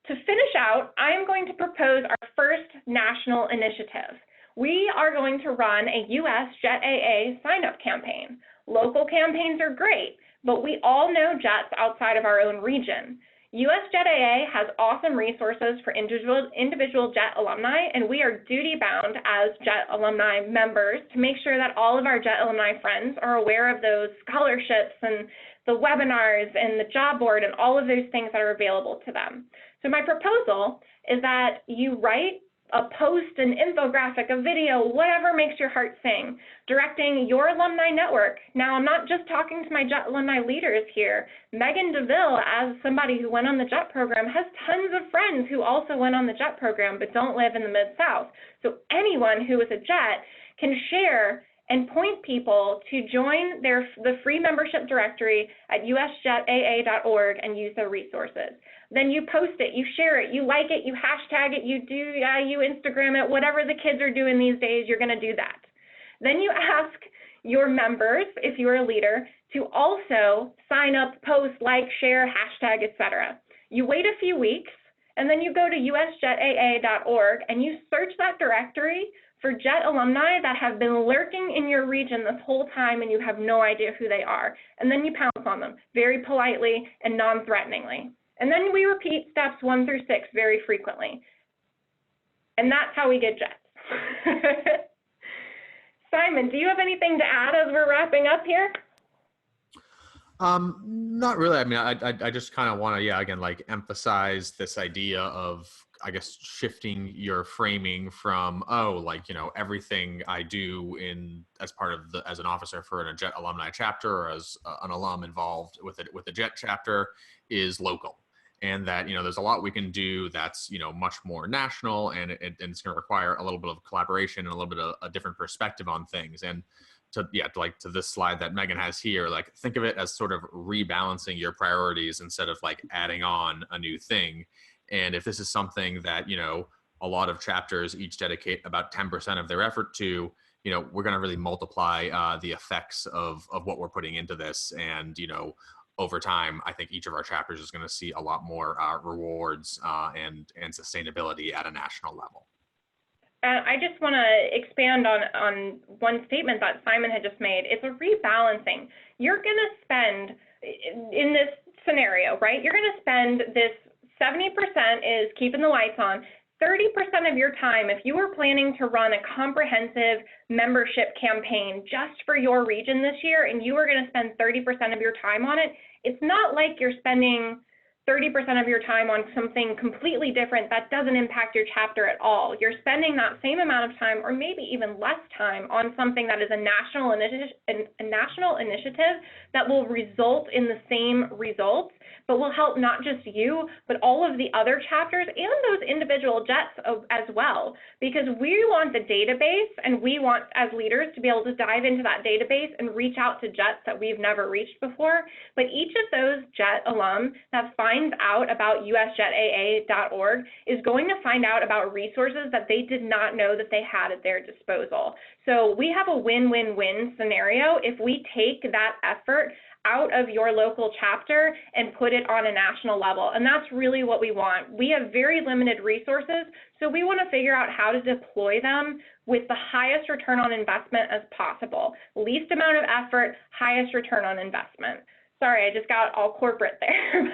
to finish out, I am going to propose our first national initiative. We are going to run a US JETAA sign-up campaign. Local campaigns are great, but we all know JETs outside of our own region. USJETAA has awesome resources for individual JET alumni, and we are duty-bound as JET alumni members to make sure that all of our JET alumni friends are aware of those scholarships and the webinars and the job board and all of those things that are available to them. So my proposal is that you write a post, an infographic, a video, whatever makes your heart sing, directing your alumni network. Now, I'm not just talking to my JET alumni leaders here. Megan Deville, as somebody who went on the JET program, has tons of friends who also went on the JET program but don't live in the Mid-South. So anyone who is a JET can share and point people to join the free membership directory at usjetaa.org and use their resources. Then you post it, you share it, you like it, you hashtag it, you Instagram it, whatever the kids are doing these days, you're going to do that. Then you ask your members, if you're a leader, to also sign up, post, like, share, hashtag, etc. You wait a few weeks, and then you go to usjetaa.org and you search that directory for JET alumni that have been lurking in your region this whole time and you have no idea who they are. And then you pounce on them very politely and non-threateningly. And then we repeat steps 1 through 6 very frequently. And that's how we get JETs. Simon, do you have anything to add as we're wrapping up here? Not really. I mean, I just kind of want to, again, like emphasize this idea of, I guess, shifting your framing from, everything I do as part of as an officer for a JET alumni chapter or as an alum involved with the JET chapter is local. And that, there's a lot we can do that's, much more national, and it's going to require a little bit of collaboration and a little bit of a different perspective on things. And to this slide that Megan has here, like, think of it as sort of rebalancing your priorities instead of like adding on a new thing. And if this is something that, a lot of chapters each dedicate about 10% of their effort to, we're going to really multiply the effects of what we're putting into this. And, over time, I think each of our chapters is going to see a lot more rewards and sustainability at a national level. I just want to expand on one statement that Simon had just made. It's a rebalancing. You're going to spend, in this scenario, right, you're going to spend this 70% is keeping the lights on, 30% of your time, if you were planning to run a comprehensive membership campaign just for your region this year and you were going to spend 30% of your time on it, it's not like you're spending 30% of your time on something completely different that doesn't impact your chapter at all. You're spending that same amount of time, or maybe even less time, on something that is a national initiative that will result in the same results, but will help not just you, but all of the other chapters and those individual JETs as well. Because we want the database, and we want, as leaders, to be able to dive into that database and reach out to JETs that we've never reached before. But each of those JET alum that finds out about usjetaa.org is going to find out about resources that they did not know that they had at their disposal. So we have a win-win-win scenario if we take that effort out of your local chapter and put it on a national level. And that's really what we want. We have very limited resources, so we want to figure out how to deploy them with the highest return on investment as possible. Least amount of effort, highest return on investment. Sorry, I just got all corporate there,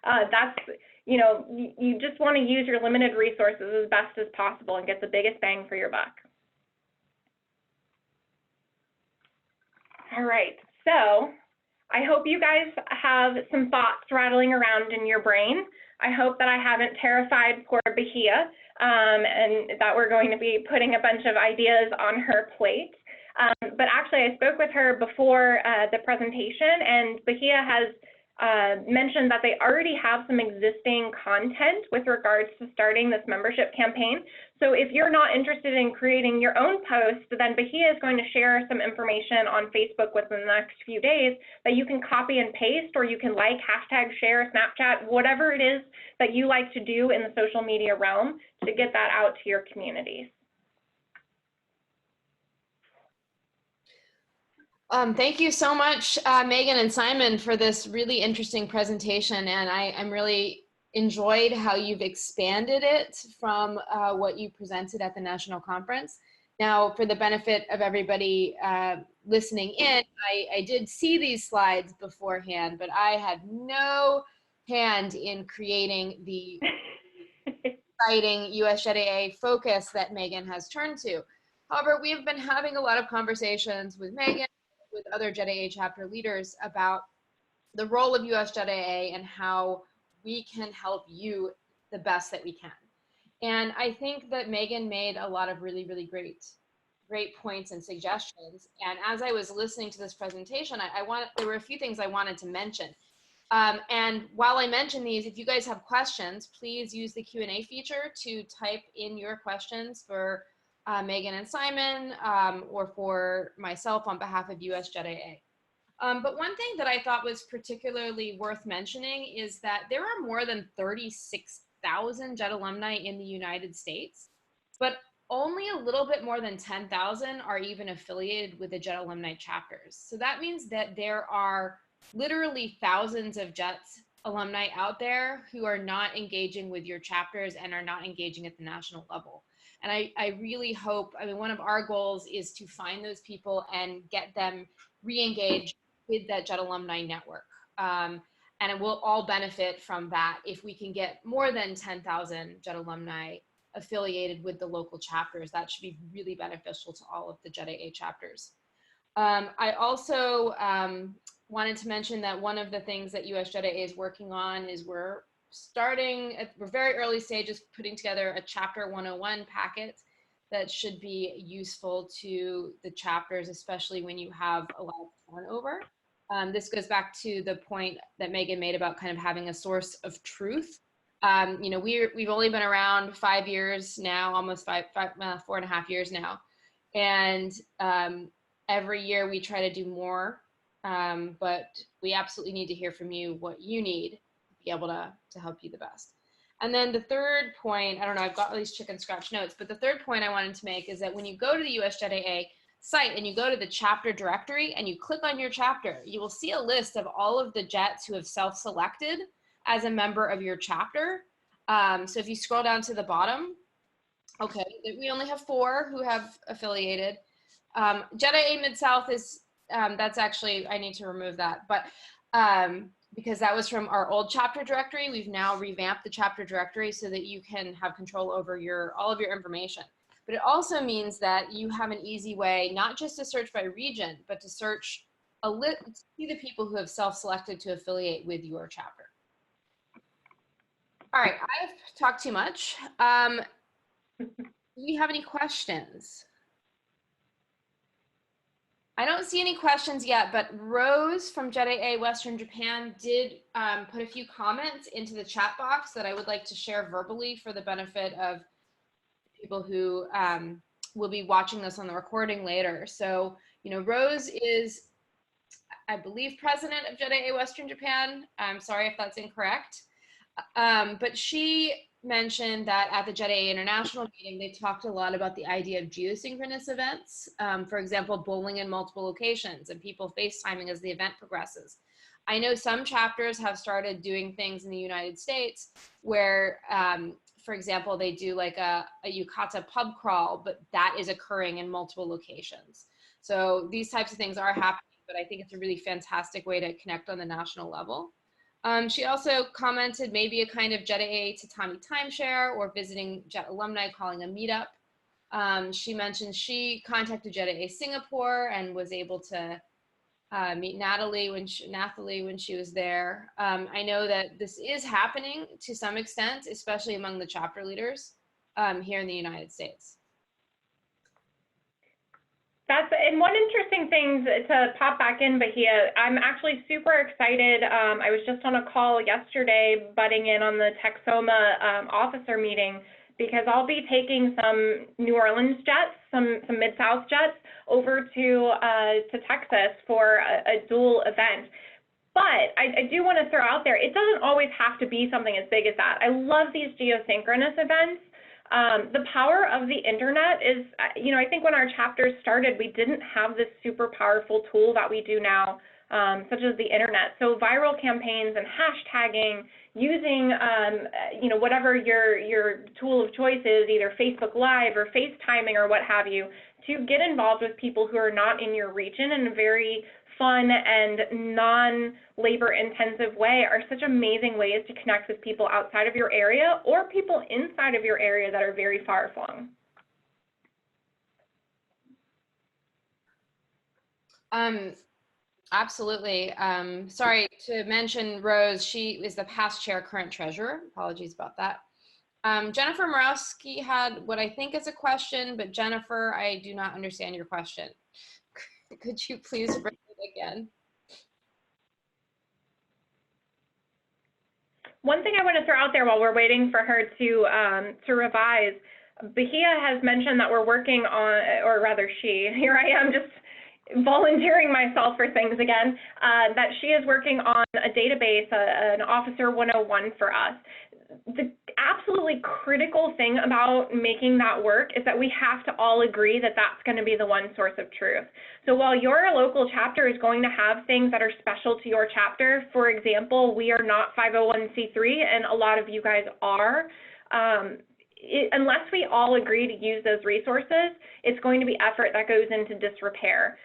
but that's, you just want to use your limited resources as best as possible and get the biggest bang for your buck. All right. So I hope you guys have some thoughts rattling around in your brain. I hope that I haven't terrified poor Bahia and that we're going to be putting a bunch of ideas on her plate. But actually, I spoke with her before the presentation, and Bahia has mentioned that they already have some existing content with regards to starting this membership campaign. So if you're not interested in creating your own post, then Bahia is going to share some information on Facebook within the next few days that you can copy and paste, or you can like, hashtag, share, Snapchat, whatever it is that you like to do in the social media realm to get that out to your communities. Thank you so much, Megan and Simon, for this really interesting presentation. And I'm really enjoyed how you've expanded it from what you presented at the national conference. Now, for the benefit of everybody listening in, I did see these slides beforehand, but I had no hand in creating the exciting USJETAA focus that Megan has turned to. However, we have been having a lot of conversations with Megan, with other JETAA chapter leaders about the role of USJETAA and how we can help you the best that we can. And I think that Megan made a lot of really, really great points and suggestions. And as I was listening to this presentation, there were a few things I wanted to mention. And while I mention these, if you guys have questions, please use the Q&A feature to type in your questions for Megan and Simon, or for myself on behalf of USJETAA. But one thing that I thought was particularly worth mentioning is that there are more than 36,000 JET alumni in the United States, but only a little bit more than 10,000 are even affiliated with the JET alumni chapters. So that means that there are literally thousands of JET alumni out there who are not engaging with your chapters and are not engaging at the national level. And I really hope, one of our goals is to find those people and get them re-engaged with that JET alumni network. And it will all benefit from that if we can get more than 10,000 JET alumni affiliated with the local chapters. That should be really beneficial to all of the JETAA chapters. I also wanted to mention that one of the things that USJETAA is working on is we're very early stages putting together a Chapter 101 packet that should be useful to the chapters, especially when you have a lot of turnover. This goes back to the point that Megan made about kind of having a source of truth. We've only been around 5 years now, almost 4.5 years now. And every year we try to do more, but we absolutely need to hear from you what you need to be able to help you the best. And then the third point, I don't know, I've got all these chicken scratch notes, but the third point I wanted to make is that when you go to the USJETAA site and you go to the chapter directory and you click on your chapter, you will see a list of all of the JETs who have self-selected as a member of your chapter. So if you scroll down to the bottom, okay, we only have 4 who have affiliated. JETAA Mid-South is, that's actually, I need to remove that, but because that was from our old chapter directory. We've now revamped the chapter directory so that you can have control over all of your information. But it also means that you have an easy way, not just to search by region, but to search see the people who have self-selected to affiliate with your chapter. All right, I've talked too much. Do we have any questions? I don't see any questions yet, but Rose from JETAA Western Japan did put a few comments into the chat box that I would like to share verbally for the benefit of people who will be watching this on the recording later. So, Rose is, I believe, president of JETAA Western Japan. I'm sorry if that's incorrect. But she mentioned that at the JETAA International meeting, they talked a lot about the idea of geosynchronous events. For example, bowling in multiple locations and people FaceTiming as the event progresses. I know some chapters have started doing things in the United States where, for example, they do like a yukata pub crawl, but that is occurring in multiple locations. So these types of things are happening, but I think it's a really fantastic way to connect on the national level. She also commented maybe a kind of JETAA Tatami timeshare or visiting JET alumni calling a meetup. She mentioned she contacted JETAA Singapore and was able to meet Nathalie when she was there. I know that this is happening to some extent, especially among the chapter leaders here in the United States. And one interesting thing to pop back in, Bahia, I'm actually super excited. I was just on a call yesterday, butting in on the Texoma officer meeting, because I'll be taking some New Orleans jets, some Mid-South jets over to Texas for a dual event. But I do want to throw out there, it doesn't always have to be something as big as that. I love these geosynchronous events. The power of the internet is, I think when our chapters started, we didn't have this super powerful tool that we do now, such as the internet. So viral campaigns and hashtagging, using, whatever your tool of choice is, either Facebook Live or FaceTiming or what have you, to get involved with people who are not in your region in a very fun and non-labor intensive way are such amazing ways to connect with people outside of your area or people inside of your area that are very far flung. Absolutely. Sorry to mention Rose, she is the past chair, current treasurer. Apologies about that. Jennifer Morawski had what I think is a question, but Jennifer, I do not understand your question. Could you please bring it again? One thing I want to throw out there while we're waiting for her to revise, Bahia has mentioned that we're working on, or rather here I am just volunteering myself for things again, that she is working on a database, an Officer 101 for us. The absolutely critical thing about making that work is that we have to all agree that that's going to be the one source of truth. So while your local chapter is going to have things that are special to your chapter, for example, we are not 501c3 and a lot of you guys are, unless we all agree to use those resources, it's going to be effort that goes into disrepair.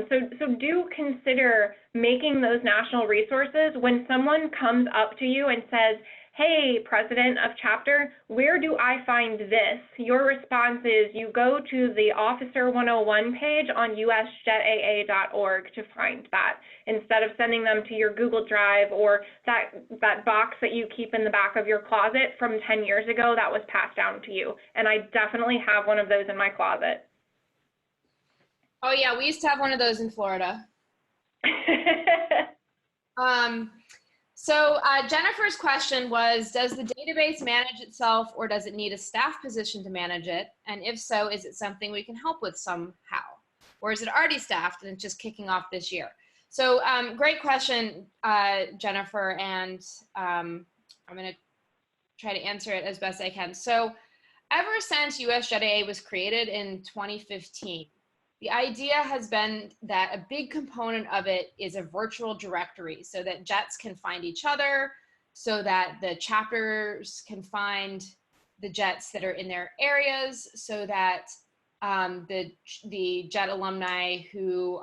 So do consider making those national resources when someone comes up to you and says, hey, president of chapter, where do I find this? Your response is you go to the Officer 101 page on USJETAA.org to find that, instead of sending them to your Google Drive or that box that you keep in the back of your closet from 10 years ago that was passed down to you. And I definitely have one of those in my closet. Oh yeah, we used to have one of those in Florida. So Jennifer's question was, does the database manage itself or does it need a staff position to manage it? And if so, is it something we can help with somehow? Or is it already staffed and it's just kicking off this year? So great question, Jennifer, and I'm going to try to answer it as best I can. So ever since USJETAA was created in 2015, the idea has been that a big component of it is a virtual directory so that jets can find each other, so that the chapters can find the jets that are in their areas, so that the jet alumni who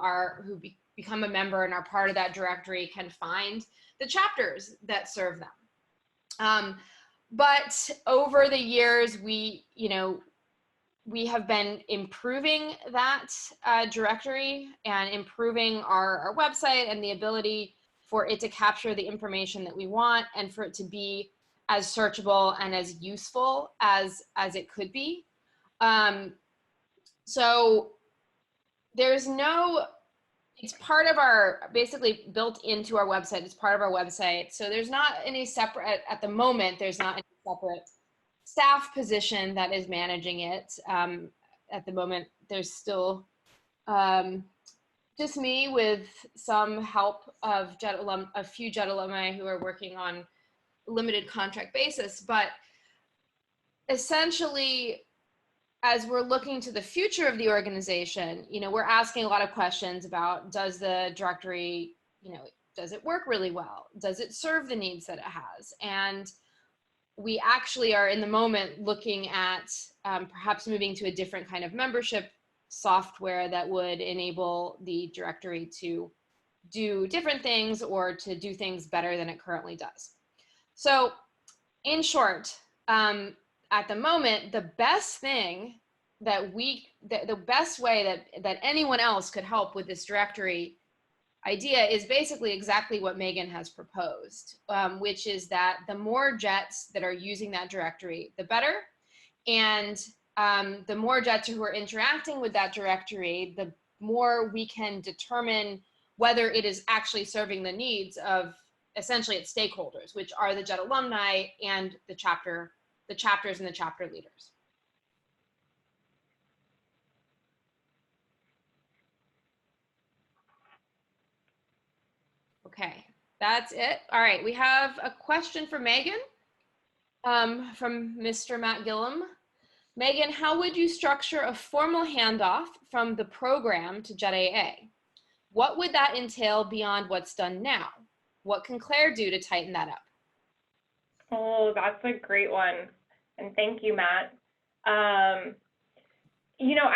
become a member and are part of that directory can find the chapters that serve them. But over the years, we have been improving that directory and improving our website and the ability for it to capture the information that we want and for it to be as searchable and as useful as it could be. So there's it's part of basically built into our website. It's part of our website. So there's not any separate, at the moment, there's not any separate staff position that is managing it. At the moment, there's still just me with some help of a few JET alumni who are working on a limited contract basis. But essentially, as we're looking to the future of the organization, we're asking a lot of questions about, does the directory, does it work really well? Does it serve the needs that it has? And we actually are in the moment looking at perhaps moving to a different kind of membership software that would enable the directory to do different things or to do things better than it currently does. So in short, at the moment, the best thing the best way that anyone else could help with this directory idea is basically exactly what Megan has proposed, which is that the more jets that are using that directory, the better. And the more jets who are interacting with that directory, more we can determine whether it is actually serving the needs of essentially its stakeholders, which are the JET alumni and the chapters and the chapter leaders. Okay, that's it. All right, we have a question for Megan from Mr. Matt Gillum. Megan, how would you structure a formal handoff from the program to JETAA? What would that entail beyond what's done now? What can Claire do to tighten that up? Oh, that's a great one. And thank you, Matt. You know,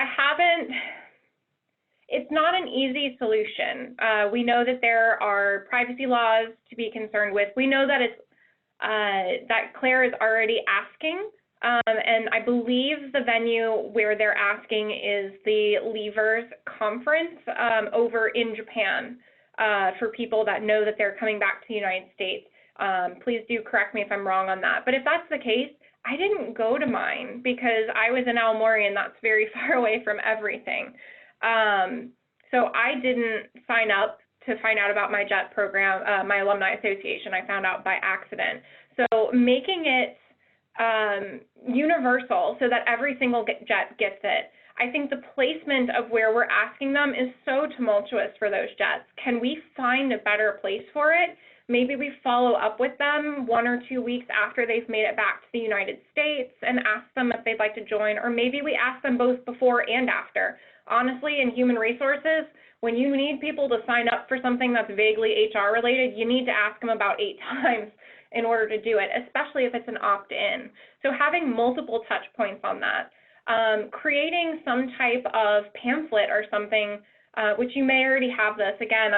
it's not an easy solution. We know that there are privacy laws to be concerned with. We know that that Claire is already asking, and I believe the venue where they're asking is the Leavers Conference over in Japan for people that know that they're coming back to the United States. Please do correct me if I'm wrong on that. But if that's the case, I didn't go to mine because I was in Aomori, and that's very far away from everything. So I didn't sign up to find out about my JET program, my alumni association. I found out by accident. So making it universal so that every single JET gets it. I think the placement of where we're asking them is so tumultuous for those JETs. Can we find a better place for it? Maybe we follow up with them 1 or 2 weeks after they've made it back to the United States and ask them if they'd like to join, or maybe we ask them both before and after. Honestly, in human resources, when you need people to sign up for something that's vaguely HR related, you need to ask them about 8 times in order to do it, especially if it's an opt-in. So having multiple touch points on that, creating some type of pamphlet or something, which you may already have this. Again,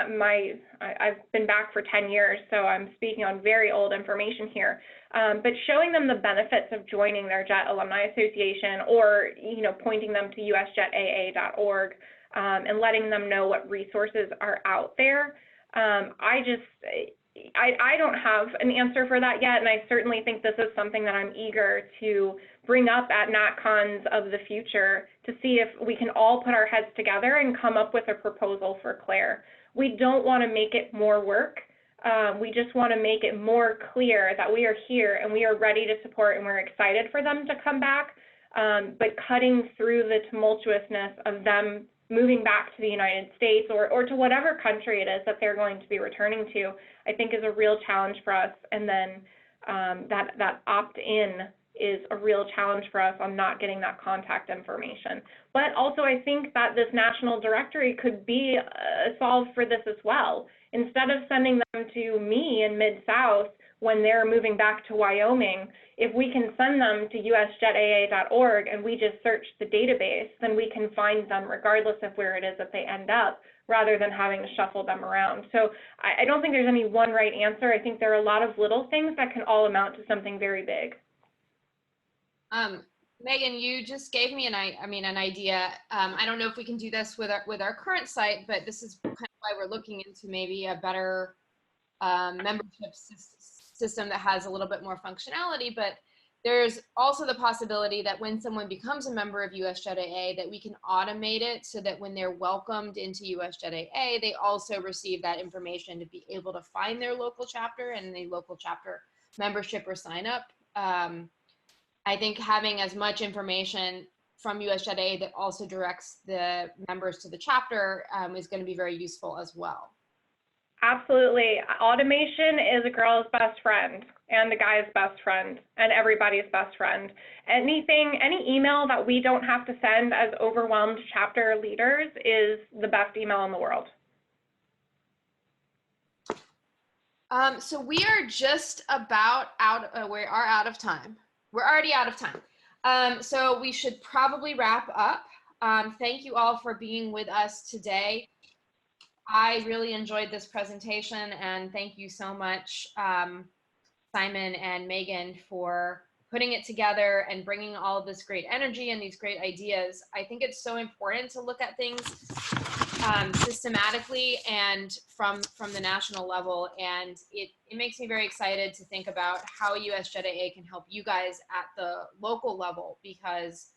I've been back for 10 years, so I'm speaking on very old information here. But showing them the benefits of joining their JET Alumni Association, or pointing them to USJETAA.org and letting them know what resources are out there. I don't have an answer for that yet, and I certainly think this is something that I'm eager to bring up at NatCons of the future to see if we can all put our heads together and come up with a proposal for Claire. We don't want to make it more work. We just want to make it more clear that we are here and we are ready to support, and we're excited for them to come back, but cutting through the tumultuousness of them moving back to the United States or to whatever country it is that they're going to be returning to, I think is a real challenge for us. And then that opt-in is a real challenge for us on not getting that contact information. But also I think that this national directory could be a solve for this as well. Instead of sending them to me in Mid-South when they're moving back to Wyoming, if we can send them to USJETAA.org and we just search the database, then we can find them regardless of where it is that they end up, rather than having to shuffle them around. So I don't think there's any one right answer. I think there are a lot of little things that can all amount to something very big. Megan, you just gave me an idea. I don't know if we can do this with our current site, but this is kind of why we're looking into maybe a better membership system that has a little bit more functionality. But there's also the possibility that when someone becomes a member of USJETAA, that we can automate it so that when they're welcomed into USJETAA, they also receive that information to be able to find their local chapter and the local chapter membership or sign up. I think having as much information from USJETAA that also directs the members to the chapter is going to be very useful as well. Absolutely. Automation is a girl's best friend and a guy's best friend and everybody's best friend. Any email that we don't have to send as overwhelmed chapter leaders is the best email in the world. So we are just about we are out of time. We're already out of time. So we should probably wrap up. Thank you all for being with us today. I really enjoyed this presentation, and thank you so much, Simon and Megan, for putting it together and bringing all of this great energy and these great ideas. I think it's so important to look at things systematically and from the national level, and it makes me very excited to think about how USJETAA can help you guys at the local level, because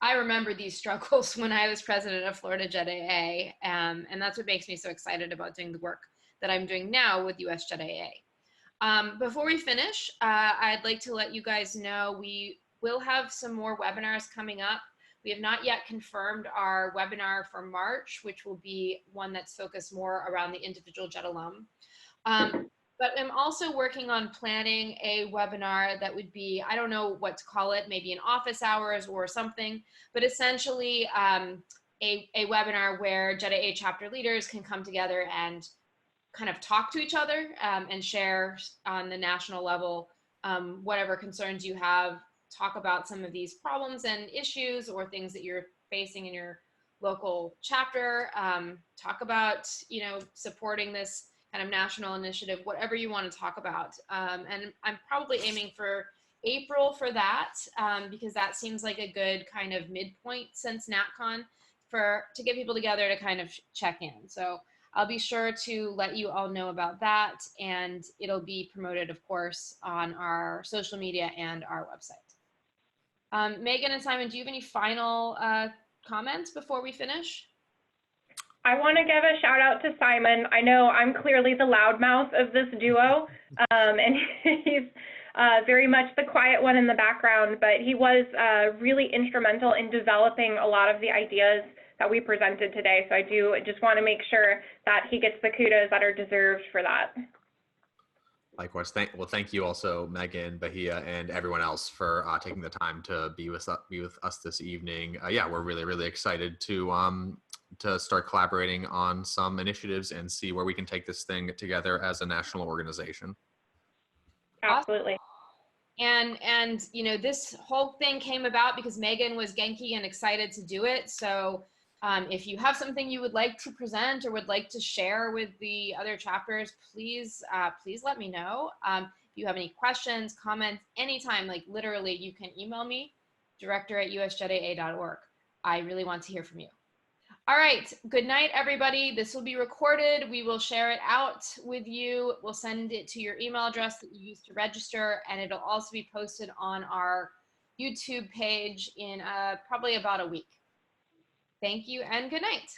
I remember these struggles when I was president of Florida JETAA, and that's what makes me so excited about doing the work that I'm doing now with US JETAA. Before we finish, I'd like to let you guys know we will have some more webinars coming up. We have not yet confirmed our webinar for March, which will be one that's focused more around the individual JET alum. But I'm also working on planning a webinar that would be, I don't know what to call it, maybe in office hours or something, but essentially a webinar where JETAA chapter leaders can come together and kind of talk to each other and share on the national level whatever concerns you have, talk about some of these problems and issues or things that you're facing in your local chapter, talk about, you know, supporting this kind of national initiative, whatever you want to talk about. And I'm probably aiming for April for that because that seems like a good kind of midpoint since NatCon to get people together to kind of check in. So I'll be sure to let you all know about that, and it'll be promoted, of course, on our social media and our website. Megan and Simon, do you have any final comments before we finish? I want to give a shout out to Simon. I know I'm clearly the loudmouth of this duo, and he's very much the quiet one in the background, but he was really instrumental in developing a lot of the ideas that we presented today. So I do just want to make sure that he gets the kudos that are deserved for that. Likewise. Thank you also, Megan, Bahia, and everyone else for taking the time to be with us this evening. Yeah, we're really, really excited to start collaborating on some initiatives and see where we can take this thing together as a national organization. Absolutely. And you know, this whole thing came about because Megan was Genki and excited to do it. So if you have something you would like to present or would like to share with the other chapters, please let me know. If you have any questions, comments, anytime, like literally, you can email me, director@usjetaa.org. I really want to hear from you. All right, good night, everybody. This will be recorded. We will share it out with you. We'll send it to your email address that you used to register, and it'll also be posted on our YouTube page in probably about a week. Thank you and good night.